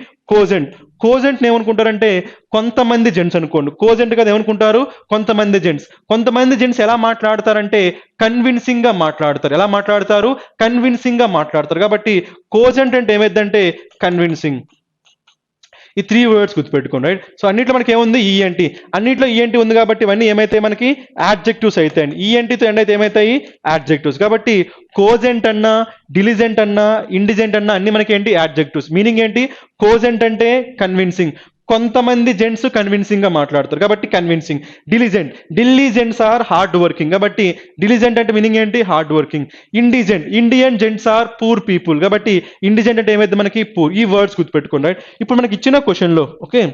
కోజెంట్ ఏమనుకుంటారంటే కొంతమంది జెంట్స్ అనుకోండి. కోజెంట్ కదా, ఏమనుకుంటారు? కొంతమంది జెంట్స్ ఎలా మాట్లాడతారంటే కన్విన్సింగ్ గా మాట్లాడతారు. కాబట్టి కోజెంట్ అంటే ఏమైందంటే కన్విన్సింగ్. ఈ 3 వర్డ్స్ గుర్తుపెట్టుకోండి, రైట్? సో అన్నిట్లో మనకి ఏముంది, ఈఎన్టీ. అన్నిట్లో ఈఎన్టీ ఉంది కాబట్టి ఇవన్నీ ఏమైతాయి మనకి యాడ్జెక్టివ్స్ అవుతాయండి. ఈఎన్టీతో ఎండ్ అయితే ఏమైతాయి యాడ్జెక్టివ్స్. కాబట్టి కోజెంట్ అన్నా, డిలిజెంట్ అన్నా, ఇండిజెంట్ అన్నా అన్ని మనకి ఏంటి యాడ్జెక్టివ్స్. మీనింగ్ ఏంటి, కోజెంట్ అంటే కన్విన్సింగ్, కొంతమంది జెంట్స్ కన్విన్సింగ్ గా మాట్లాడతారు కాబట్టి convincing. Diligents are hard working కాబట్టి డిలిజెంట్ అంటే మీనింగ్ ఏంటి, hard working. Indian gents are poor people కాబట్టి ఇండిజెంట్ అంటే ఏమైతే మనకి పూర్. ఈ వర్డ్స్ గుర్తుపెట్టుకోండి, రైట్? ఇప్పుడు మనకి ఇచ్చిన క్వశ్చన్ లో ఓకే,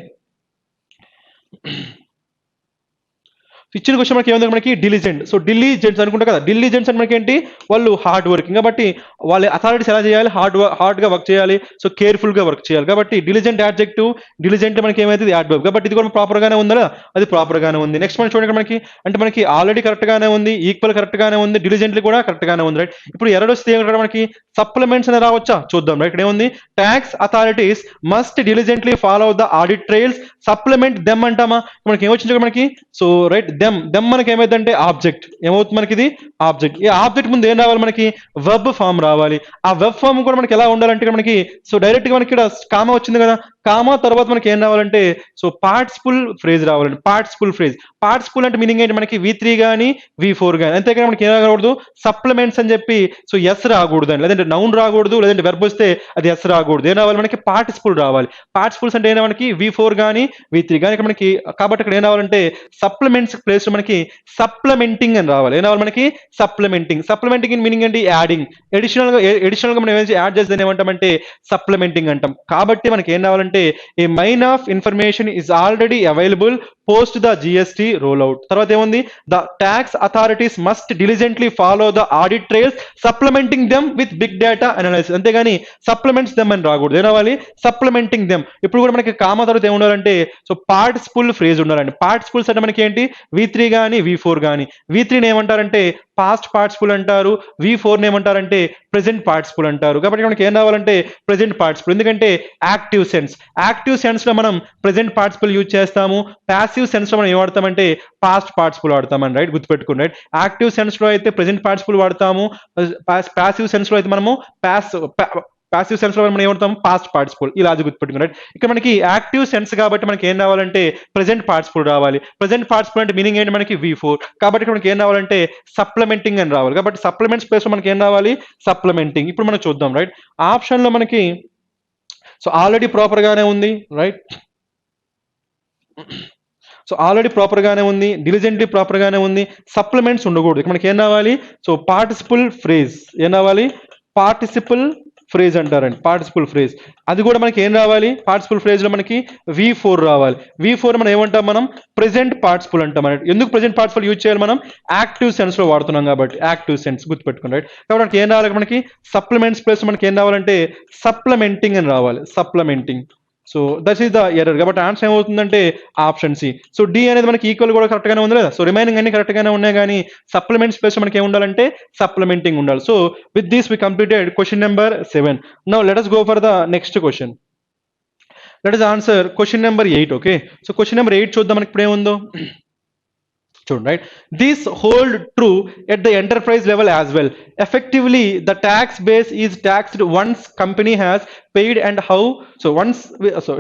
ఇచ్చిన క్వశ్చన్ మనకి ఏముంది, మనకి డిలిజెంట్. సో డిలిజెంట్స్ అనుకుంటా కదా, డిలిజెంట్స్ అంటే మనకి ఏంటి, వాళ్ళు హార్డ్ వర్కింగ్ కాబట్టి వాళ్ళ అథారిటీస్ ఎలా చేయాలి, హార్డ్ గా వర్క్ చేయాలి, సో కేర్ఫుల్ గా వర్క్ చేయాలి. కాబట్టి డిలిజెంట్ యాడ్జెక్టివ్, డిలిజెంట్ మనకి ఏమైతుంది యాడ్వర్బ్. కాబట్టి ఇది కూడా ప్రాపర్ గానే ఉందా, అది ప్రాపర్ గానే ఉంది. నెక్స్ట్ మనం చూడండి మనకి, అంటే మనకి ఆల్రెడీ కరెక్ట్ గానే ఉంది, ఈక్వల్ కరెక్ట్ గానే ఉంది, డిలిజెంట్లీ కూడా కరెక్ట్ గానే ఉంది, రైట్? ఇప్పుడు ఎర్రర్ వస్తే ఏమంటారు మనకి, సప్లిమెంట్స్ అని రావచ్చా చూద్దాం, రైట్? ఇక్కడ ఏముంది, tax authorities must diligently follow the audit trails, supplement them అంటామా, మనకి ఏమొచ్చింది మనకి, సో రైట్ దెమ్ మనకి ఏమైందంటే ఆబ్జెక్ట్, ఏమవుతుంది మనకి ఇది ఆబ్జెక్ట్. ఈ ఆబ్జెక్ట్ ముందు ఏం రావాలి మనకి, వెబ్ ఫామ్ రావాలి. ఆ వెబ్ ఫామ్ కూడా మనకి ఎలా ఉండాలంటే ఇక్కడ మనకి, సో డైరెక్ట్ గా మనకి ఇక్కడ కామా వచ్చింది కదా, కామా తర్వాత మనకి ఏం రావాలంటే, సో పార్టిసిపుల్ ఫ్రేజ్ రావాలండి. పార్టిసిపుల్ అంటే మీనింగ్ ఏంటి మనకి, V3 కానీ V4 కానీ, అంతేకాని మనకి ఏం రాకూడదు, సప్లిమెంట్స్ అని చెప్పి సో ఎస్ రాకూడదు అండి, లేదంటే నౌన్ రాకూడదు, లేదంటే వెర్బ్ వస్తే అది ఎస్ రాకూడదు. ఏం రావాలి మనకి, పార్టిసిపుల్ రావాలి. పార్టిసిపుల్స్ అంటే ఏమైనా మనకి V4 కానీ V3 కానీ ఇక్కడ మనకి, కాబట్టి ఇక్కడ ఏం రావాలంటే సప్లిమెంట్స్ ప్లేస్ మనకి సప్లిమెంటింగ్ అని రావాలి. ఏం రావాలి మనకి, సప్లిమెంటింగ్ ఇన్ మీనింగ్ ఏంటి, యాడింగ్. ఎడిషనల్ గా మనం ఏమైనా యాడ్ చేస్తే ఏమంటామంటే సప్లిమెంటింగ్ అంటాం. కాబట్టి మనకి ఏం రావాలంటే, a mine of information is already available post the GST roll out. తర్వాత ఏముంది, the tax authorities must diligently follow the audit trails supplementing them with big data analysis. అంతేగాని సప్లిమెంట్స్ దెమ్ అని రాకూడదు, ఏం రావాలి, సప్లిమెంటింగ్ దెమ్. ఇప్పుడు కూడా మనకి కామా తర్వాత ఏమి ఉండాలంటే, సో పార్టిసిపుల్ ఫ్రేజ్ ఉండాలండి. పార్టిసిపుల్స్ అంటే మనకి ఏంటి, V3 కానీ V4 కానీ. V3 ఏమంటారంటే పాస్ట్ పార్టిసిపుల్ అంటారు, V4 ఏమంటారంటే ప్రెసెంట్ పార్టిసిపుల్ అంటారు. కాబట్టి మనకి ఏం రావాలంటే ప్రెసెంట్ పార్టిసిపుల్, ఎందుకంటే యాక్టివ్ సెన్స్ లో మనం ప్రెసెంట్ పార్టిసిపుల్ యూజ్ చేస్తాము. ప్యాసివ్ సెన్స్ లో మనం ఏం వాడతామంటే పాస్ట్ పార్టిసిపుల్ వాడతామని, రైట్? గుర్తుపెట్టుకోండి, రైట్? యాక్టివ్ సెన్స్ లో అయితే ప్రెసెంట్ పార్టిసిపుల్ వాడతాము, ప్యాసివ్ సెన్స్ లో అయితే మనము ప్యాసివ్ సెన్స్ లో మనం ఏమంటాం, పాస్ట్ పార్టిసిపుల్. ఇలా అది గుర్తుపెట్టుకుని, రైట్? ఇక్కడ మనకి యాక్టివ్ సెన్స్ కాబట్టి మనకి ఏం రావాలంటే ప్రెసెంట్ పార్టిసిపుల్ రావాలి. ప్రెసెంట్ పార్టిసిపుల్ అంటే మీనింగ్ ఏంటి మనకి, V4. కాబట్టి ఇక్కడ మనకి ఏం రావాలంటే సప్లిమెంటింగ్ అని రావాలి. కాబట్టి సప్లిమెంట్స్ ప్లేస్ లో మనకి ఏం రావాలి, సప్లిమెంటింగ్. ఇప్పుడు మనం చూద్దాం, రైట్? ఆప్షన్ లో మనకి సో ఆల్రెడీ ప్రాపర్ గానే ఉంది, రైట్? సో ఆల్రెడీ ప్రాపర్ గానే ఉంది, డిలిజెంట్లీ ప్రాపర్ గానే ఉంది, సప్లిమెంట్స్ ఉండకూడదు. ఇక్కడ మనకి ఏం రావాలి, సో పార్టిసిపుల్ ఫ్రేజ్. ఏం రావాలి, పార్టిసిపుల్ ఫ్రేజ్ అంటారండి, పార్టిసిపుల్ ఫ్రేజ్. అది కూడా మనకి ఏం రావాలి, పార్టిసిపుల్ ఫ్రేజ్ లో మనకి V4 రావాలి. V4 మనం ఏమంటాం, మనం ప్రెసెంట్ పార్టిసిపుల్ అంటాం. ఎందుకు ప్రెసెంట్ పార్టిసిపుల్ యూజ్ చేయాలి, మనం యాక్టివ్ సెన్స్ లో వాడుతున్నాం కాబట్టి యాక్టివ్ సెన్స్ గుర్తుపెట్టుకోండి, రైట్? కాబట్టి మనకి ఏం రావాలి, మనకి సప్లిమెంట్స్ ప్లేస్ మనకి ఏం రావాలంటే సప్లిమెంటింగ్ అని రావాలి, supplementing. So that is the error. కాబట్టి ఆన్సర్ ఏమవుతుందంటే ఆప్షన్ సి. సో డి అనేది మనకి ఈక్వల్ కూడా కరెక్ట్ గానే ఉంది లేదా, సో రిమైనింగ్ అన్ని కరెక్ట్ గానే ఉన్నాయి, కానీ సప్లిమెంట్స్ ప్లేస్ మనకి ఏమి ఉండాలంటే సప్లిమెంటింగ్ ఉండాలి. So with this we completed question number 7. Now let us go for the next question. Let us answer question number 8. Okay, so question number 8 చూద్దాం మనకి ఇప్పుడు ఏముందో చూడండి, right? This hold true at the enterprise level as well. Effectively the tax base is taxed once company has paid and how, so once, so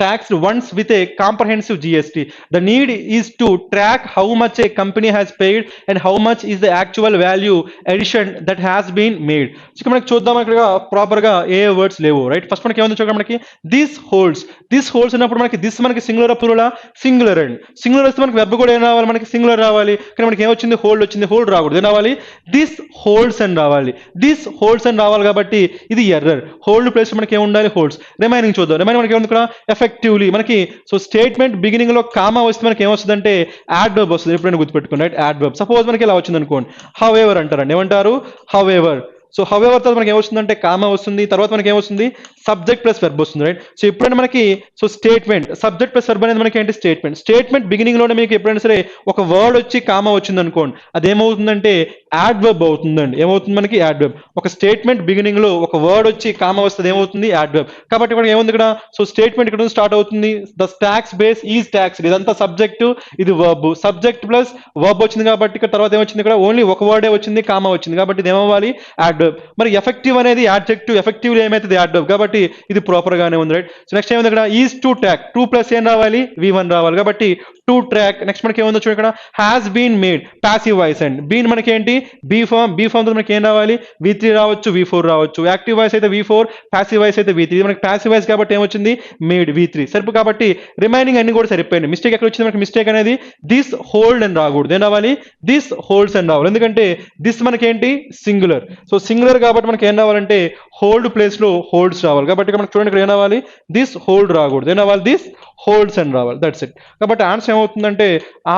taxed once with a comprehensive GST. The need is to track how much a company has paid and how much is the actual value addition that has been made. So మనకి చూద్దాం ఇక్కడ proper గా ఏ words లేవు, right? First మనకి ఏముంది చూడండి, మనకి this holds అన్నప్పుడు మనకి దిస్ మనకి సింగులర్ ప్లూరల్, సింగులర్ అండి. సింగులర్ వస్తే మనకి వెర్బ్ కూడా ఏం రావాలి, మనకి సింగులర్ రావాలి. కానీ మనకి ఏమొచ్చింది, హోల్డ్ వచ్చింది. హోల్డ్ రాకూడదు, ఏం రావాలి, దిస్ హోల్డ్స్ అని రావాలి. కాబట్టి ఇది ఎర్రర్. హోల్డ్ ప్లేస్ మనకి ఏముండాలి, హోల్డ్స్. రిమైనింగ్ చూద్దాం. రిమైనింగ్ మనకి ఏముంది ఇక్కడ, ఎఫెక్టివ్లీ మనకి, సో స్టేట్మెంట్ బిగినింగ్ లో కామా వస్తే మనకి ఏమొస్తుందంటే యాడ్వర్బ్ వస్తుంది. ఎప్పుడైనా గుర్తుపెట్టుకోండి, రైట్? యాడ్వర్బ్. సపోజ్ మనకి ఇలా వచ్చింది అనుకోండి, హౌఎవర్ అంటారండి. ఏమంటారు, హౌఎవర్. సో హౌఎవర్ తర్వాత మనకి ఏమొస్తుందంటే కామా వస్తుంది, తర్వాత మనకి ఏమొస్తుంది, సబ్జెక్ట్ ప్లస్ వెర్బ్ వస్తుంది, రైట్? సో ఎప్పుడైనా మనకి so statement subject plus verb అనేది మనకి ఏంటి, స్టేట్మెంట్ బిగినింగ్ లోనే మీకు ఎప్పుడైనా సరే ఒక వర్డ్ వచ్చి కామా వచ్చింది అనుకోండి, అదేమవుతుందంటే యాడ్వర్బ్ అవుతుందండి. ఏమవుతుంది మనకి, యాడ్వర్బ్. ఒక స్టేట్మెంట్ బిగినింగ్ లో ఒక వర్డ్ వచ్చి కామా వస్తుంది, ఏమవుతుంది, యాడ్వర్బ్. కాబట్టి ఇక్కడ ఏముంది, ఇక్కడ సో స్టేట్మెంట్ ఇక్కడ స్టార్ట్ అవుతుంది, the tax base is taxed. ఇదంతా సబ్జెక్ట్, ఇది వర్బ్. సబ్జెక్ట్ ప్లస్ వర్బ్ వచ్చింది కాబట్టి ఇక్కడ తర్వాత ఏమొచ్చింది, ఇక్కడ ఓన్లీ ఒక వర్డే వచ్చింది, కామా వచ్చింది. కాబట్టి ఇది ఏమవ్వాలి, యాడ్వర్బ్. యాడ్వర్బ్. మరి ఎఫెక్టివ్ అనేది యాడ్జెక్టివ్, ఎఫెక్టివ్ ఏమైతుంది యాడ్వర్బ్, కాబట్టి ఇది ప్రాపర్ గానే ఉంది రైట్. సో నెక్స్ట్ ఏముంది ఇక్కడ ఈజ్ టు ట్రాక్, 2 ప్లస్ ఏం రావాలి V1 రావాలి, కాబట్టి టు ట్రాక్. నెక్స్ట్ మనకి ఏముందో చూడండి ఇక్కడ has been made, passive voice and been మనకి ఏంటి బీ ఫామ్, బీ ఫామ్ తో మనకి ఏం రావాలి V3 రావచ్చు, V4 రావచ్చు. యాక్టివ్ వాయిస్ అయితే V4, ప్యాసివ్ వాయిస్ అయితే V3. ఇది మనకి ప్యాసివ్ వాయిస్ కాబట్టి ఏమొచ్చింది మేడ్ V3 సరిపు, కాబట్టి రిమైనింగ్ అన్ని కూడా సరిపోయింది. మిస్టేక్ ఎక్కడ వచ్చింది మనకి, మిస్టేక్ అనేది దిస్ హోల్డ్ అని రాకూడదు, ఏం రావాలి దిస్ హోల్డ్స్ అని రావాలి, ఎందుకంటే దిస్ మనకి ఏంటి సింగులర్. సో సింగులర్ కాబట్టి మనకి ఏం రావాలంటే హోల్డ్ ప్లేస్ లో హోల్డ్స్ రావాలి, కాబట్టి ఇక్కడ మనకి చూడండి ఇక్కడ ఏం రావాలి దిస్ హోల్డ్ రాకూడదు, ఏం రావాలి దిస్ హోల్డ్స్ అని రావాలి. That's it. కాబట్టి ఆన్సర్ ఏమవుతుందంటే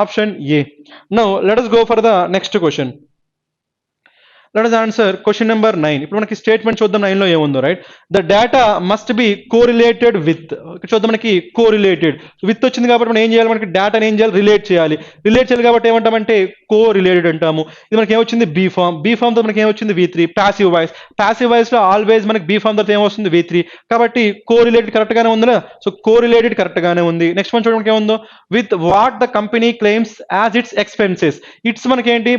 option A. Now let us go for the next question. Let us answer question number 9. ఇప్పుడు మనకి స్టేట్మెంట్ చూద్దాం 9 లో ఏముందో right. The data must be correlated with, చూద్దాం మనకి కోరిలేటెడ్ విత్ వచ్చింది కాబట్టి మనం ఏం చేయాలి, మనకి డేటాని ఏం చేయాలి రిలేట్ చేయాలి. రిలేట్ చేయాలి కాబట్టి ఏమంటామంటే కో రిలేటెడ్ అంటాము. ఇది మనకి ఏమొచ్చింది బీ ఫామ్, బీ ఫామ్ తో మనకి ఏమొచ్చింది V3. Passive voice, passive voice లో ఆల్వేస్ మనకి బీ ఫామ్ తర్వాత ఏమొస్తుంది V3, కాబట్టి కో రిలేటెడ్ కరెక్ట్ గానే ఉందా. సో కో రిలేటెడ్ కరెక్ట్ గానే ఉంది. నెక్స్ట్ మనం చూడడానికి ఏముందో with what the company claims as it's expenses. It's మనకి ఏంటి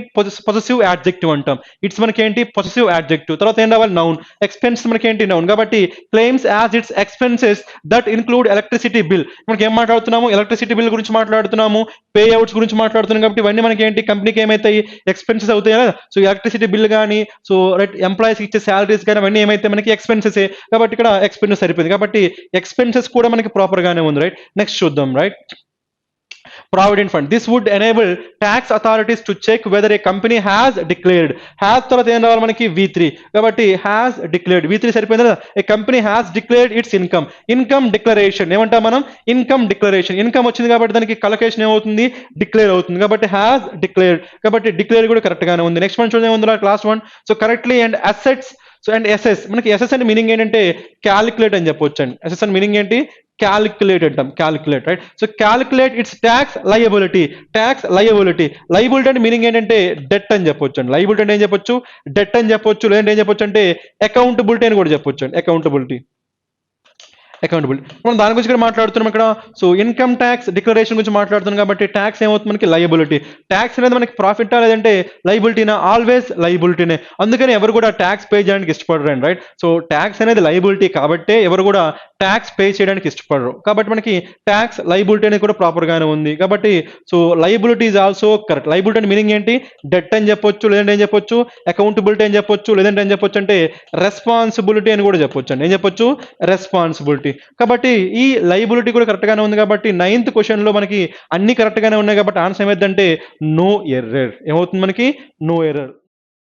పొసెసివ్ యాడ్జెక్టివ్ అంటాం, ఇట్స్ మనకి ఏంటి పొసెసివ్ యాడ్జెక్టివ్. తర్వాత ఏం రావాలి నౌన్, ఎక్స్పెన్స్ మనకి ఏంటి నౌన్, కాబట్టి claims as it's expenses that include electricity bill. మనకి ఏం మాట్లాడుతున్నాము ఎలక్ట్రిసిటీ బిల్ గురించి మాట్లాడుతున్నాము, పే అవుట్స్ గురించి మాట్లాడుతున్నాం, కాబట్టి ఇవన్నీ మనకి ఏంటి కంపెనీకి ఏమైతాయి ఎక్స్పెన్సెస్ అవుతాయి కదా. సో ఎలక్ట్రిసిటీ బిల్ కానీ సో రైట్ ఎంప్లాయీస్ ఇచ్చే సాలరీస్ కానీ అవన్నీ ఏమైతే మనకి ఎక్స్పెన్సెస్, కాబట్టి ఇక్కడ ఎక్స్పెన్సెస్ సరిపోయింది, కాబట్టి ఎక్స్పెన్సెస్ కూడా మనకి ప్రాపర్ గానే ఉంది రైట్. నెక్స్ట్ చూద్దాం right. Provident fund. This would enable tax authorities to check whether a company has declared. Has తర్వాత ఏం రావాలి మనకి V3, కాబట్టి has declared V3 సరిపోయింది కదా. A company has declared its income. Income declaration ఏమంటాం మనం ఇన్కమ్ డిక్లరేషన్. ఇన్కమ్ వచ్చింది కాబట్టి దానికి కలెక్షన్ ఏమవుతుంది డిక్లేర్ అవుతుంది, కాబట్టి has declared, కాబట్టి డిక్లేర్ కూడా కరెక్ట్ గానే ఉంది. నెక్స్ట్ మనం చూద్దాం ఏముంది class 1. So correctly and assets. So and assess మనకి ఎస్ఎస్ అంటే మీనింగ్ ఏంటంటే క్యాలిక్యులేట్ అని చెప్పొచ్చు అండి. ఎస్ఎస్ అంటే మీనింగ్ ఏంటి క్యాలిక్యులేట్ అంటాం, calculate right. So calculate its tax liability, tax liability. Liability అంటే మీనింగ్ ఏంటంటే డెట్ అని చెప్పొచ్చు అండి. లయబిలిటీ అంటే ఏం చెప్పొచ్చు డెట్ అని చెప్పొచ్చు, లేదంటే ఏం చెప్పొచ్చు అంటే అకౌంటబిలిటీ అని కూడా చెప్పొచ్చు అండి. అకౌంటబిలిటీ, అకౌంటబిలిటీ మనం దాని గురించి కూడా మాట్లాడుతున్నాం ఇక్కడ. సో ఇన్కమ్ ట్యాక్స్ డిక్లరేషన్ గురించి మాట్లాడుతున్నాం, కాబట్టి ట్యాక్స్ ఏమవుతుంది మనకి లయబిలిటీ. ట్యాక్స్ అనేది మనకి ప్రాఫిటా లేదంటే లయబిలిటీనా, ఆల్వేస్ లయబిలిటీనే. అందుకని ఎవరు కూడా ట్యాక్స్ పే చేయడానికి ఇష్టపడరు అండి రైట్. సో ట్యాక్స్ అనేది లయబిలిటీ కాబట్టి ఎవరు కూడా ట్యాక్స్ పే చేయడానికి ఇష్టపడరు, కాబట్టి మనకి ట్యాక్స్ లయబిలిటీ అనేది కూడా ప్రాపర్ గానే ఉంది. కాబట్టి so liability is also correct. Liability అంటే మీనింగ్ ఏంటి డెట్ అని చెప్పొచ్చు, లేదంటే ఏం చెప్పొచ్చు అకౌంటబిలిటీ అని చెప్పొచ్చు, లేదంటే ఏం చెప్పొచ్చు అంటే రెస్పాన్సిబిలిటీ అని కూడా చెప్పొచ్చు అండి. ఏం చెప్పొచ్చు రెస్పాన్సిబిలిటీ. కాబట్టి ఈ లయబిలిటీ కూడా కరెక్ట్ గానే ఉంది, కాబట్టి 9th క్వశ్చన్ లో మనకి అన్ని కరెక్ట్ గానే ఉన్నాయి, కాబట్టి ఆన్సర్ ఏమైందంటే నో ఎర్రర్. ఏమవుతుంది మనకి నో ఎర్రర్.